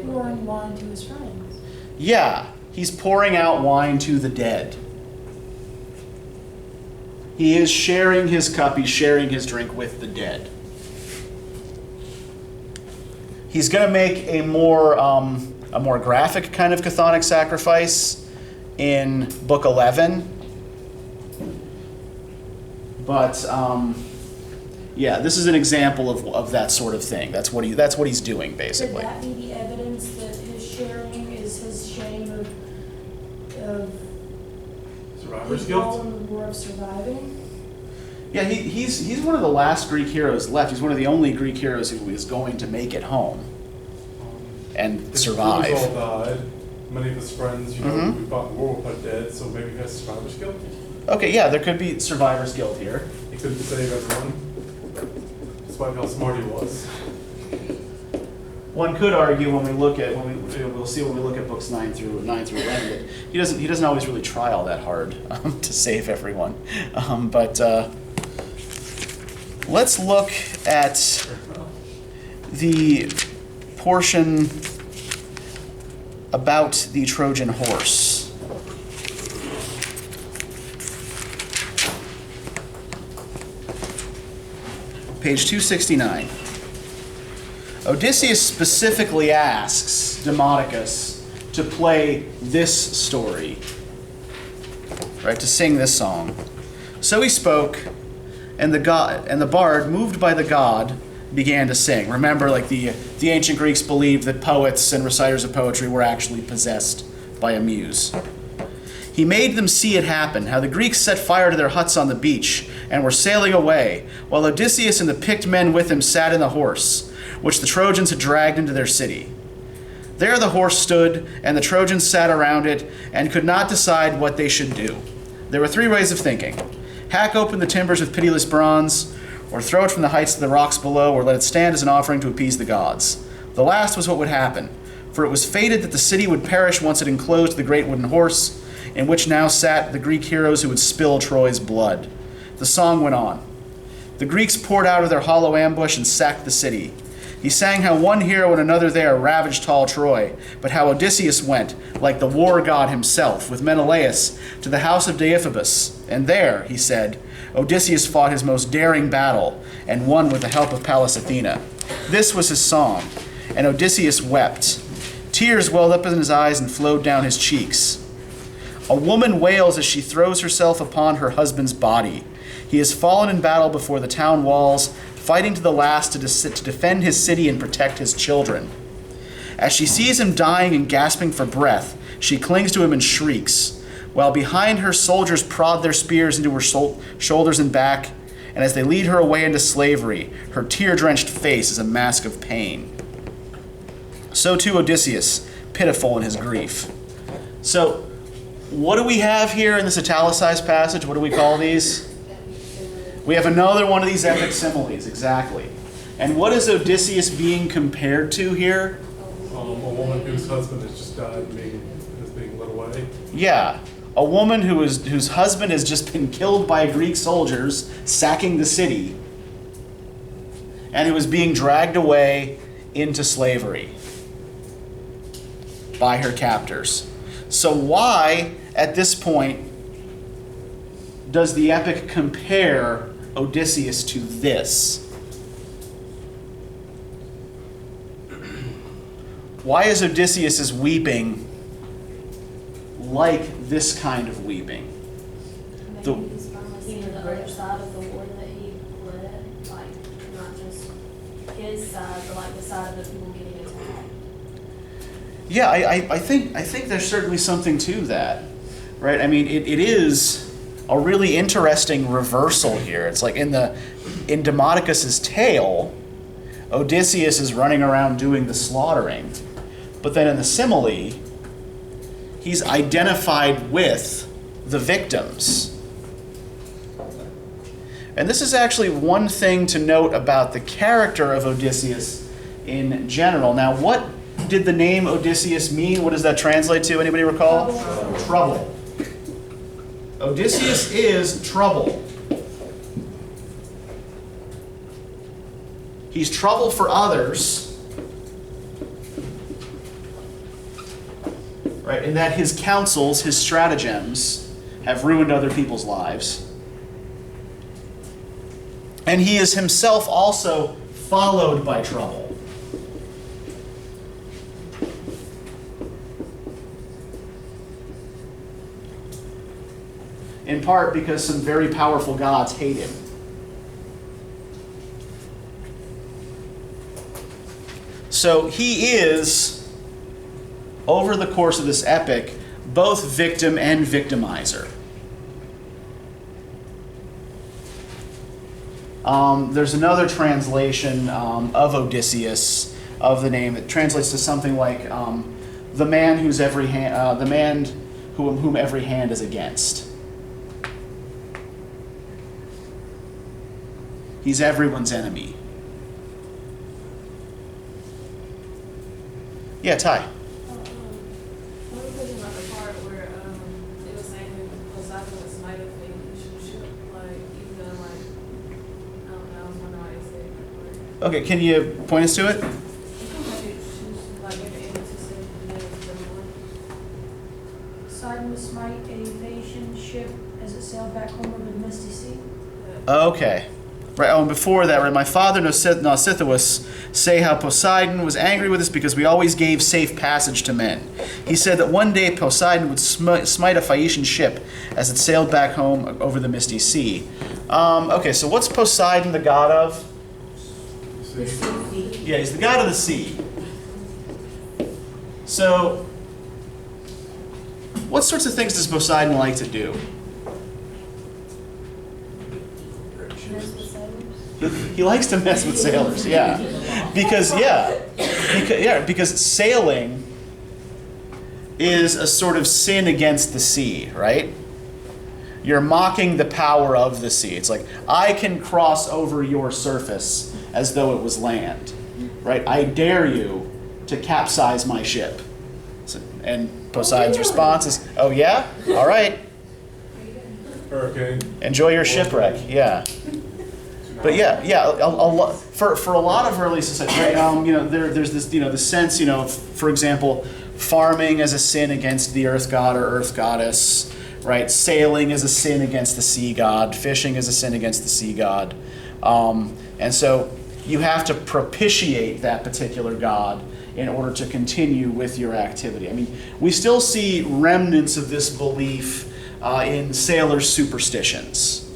Pouring wine to his friends. Yeah, he's pouring out wine to the dead. He is sharing his cup, he's sharing his drink with the dead. He's going to make a more graphic kind of chthonic sacrifice in Book 11. But yeah, this is an example of that sort of thing. That's what he's doing, Could basically. that be the evidence that his sharing is his shame of Survivor's his role guilt. in the war of surviving? Yeah, he's one of the last Greek heroes left. He's one of the only Greek heroes who is going to make it home and His survive. crews all died. Many of his friends, Mhm. who fought in the war were dead, so maybe he has survivor's guilt. Okay, yeah, there could be survivor's guilt here. He couldn't save everyone, despite how smart he was. One could argue we'll see when we look at books 9 through 11 that he doesn't always really try all that hard to save everyone. But let's look at the portion about the Trojan horse. Page 269. Odysseus specifically asks Demodocus to play this story, right, to sing this song. So he spoke, and the bard, moved by the god, began to sing. Remember, the ancient Greeks believed that poets and reciters of poetry were actually possessed by a muse. He made them see it happen, how the Greeks set fire to their huts on the beach and were sailing away, while Odysseus and the picked men with him sat in the horse, which the Trojans had dragged into their city. There the horse stood, and the Trojans sat around it, and could not decide what they should do. There were 3 ways of thinking: hack open the timbers with pitiless bronze, or throw it from the heights to the rocks below, or let it stand as an offering to appease the gods. The last was what would happen, for it was fated that the city would perish once it enclosed the great wooden horse, in which now sat the Greek heroes who would spill Troy's blood. The song went on. The Greeks poured out of their hollow ambush and sacked the city. He sang how one hero and another there ravaged tall Troy, but how Odysseus went, like the war god himself, with Menelaus, to the house of Deiphobus. And there, he said, Odysseus fought his most daring battle, and won with the help of Pallas Athena. This was his song, and Odysseus wept. Tears welled up in his eyes and flowed down his cheeks. A woman wails as she throws herself upon her husband's body. He has fallen in battle before the town walls, fighting to the last to defend his city and protect his children. As she sees him dying and gasping for breath, she clings to him and shrieks, while behind her soldiers prod their spears into her shoulders and back, and as they lead her away into slavery, her tear-drenched face is a mask of pain. So too Odysseus, pitiful in his grief. So, what do we have here in this italicized passage? What do we call these? We have another one of these epic similes, exactly. And what is Odysseus being compared to here? A woman whose husband has just died and is being led away. Yeah, a woman whose husband has just been killed by Greek soldiers sacking the city, and who is being dragged away into slavery by her captors. So why, at this point, does the epic compare Odysseus to this? Why is Odysseus' weeping like this kind of weeping? The- Maybe he's finally seeing the other side of the war that he led, like not just his side, but like the side of the people getting attacked. Yeah, I think there's certainly something to that, right? I mean, it is a really interesting reversal here. It's like in Demodocus's tale, Odysseus is running around doing the slaughtering, but then in the simile, he's identified with the victims. And this is actually one thing to note about the character of Odysseus in general. Now, what did the name Odysseus mean? What does that translate to? Anybody recall? Trouble. Odysseus is trouble. He's trouble for others, right? In that his counsels, his stratagems, have ruined other people's lives. And he is himself also followed by trouble. In part because some very powerful gods hate him. So he is, over the course of this epic, both victim and victimizer. There's another translation of Odysseus, of the name, that translates to something like the man whom every hand is against. He's everyone's enemy. Yeah, Ty. What was thinking about the part where it was saying Poseidon was smite of fate, like even though like I don't know, I was wondering why they said that part. Okay, can you point us to it? Like maybe able to say the name of the one. Poseidon would smite a Phaeacian ship as it sailed back home over the misty sea. Okay. Right, and before that, right, my father Nausithous say how Poseidon was angry with us because we always gave safe passage to men. He said that one day Poseidon would smite a Phaeacian ship as it sailed back home over the misty sea. Okay, so what's Poseidon the god of? Yeah, he's the god of the sea. So, what sorts of things does Poseidon like to do? He likes to mess with sailors, yeah. Because sailing is a sort of sin against the sea, right? You're mocking the power of the sea. It's like, I can cross over your surface as though it was land, right? I dare you to capsize my ship. And Poseidon's response is, oh yeah? All right. Hurricane. Enjoy your shipwreck, yeah. But yeah, for a lot of early society, right, there's this, the sense, for example, farming as a sin against the earth god or earth goddess, right? Sailing as a sin against the sea god, fishing as a sin against the sea god, and so you have to propitiate that particular god in order to continue with your activity. I mean, we still see remnants of this belief in sailors' superstitions.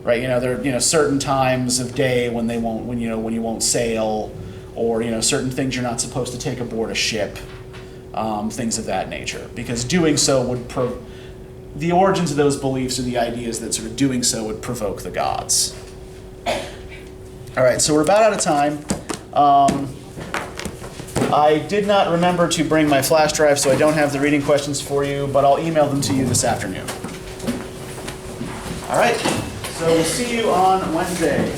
Right, there are certain times of day when you won't sail, or certain things you're not supposed to take aboard a ship, things of that nature. Because doing so would the origins of those beliefs are the ideas that sort of doing so would provoke the gods. All right, so we're about out of time. I did not remember to bring my flash drive, so I don't have the reading questions for you, but I'll email them to you this afternoon. All right. So we'll see you on Wednesday. We'll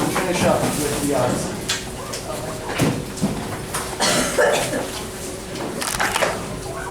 finish up with the Odyssey.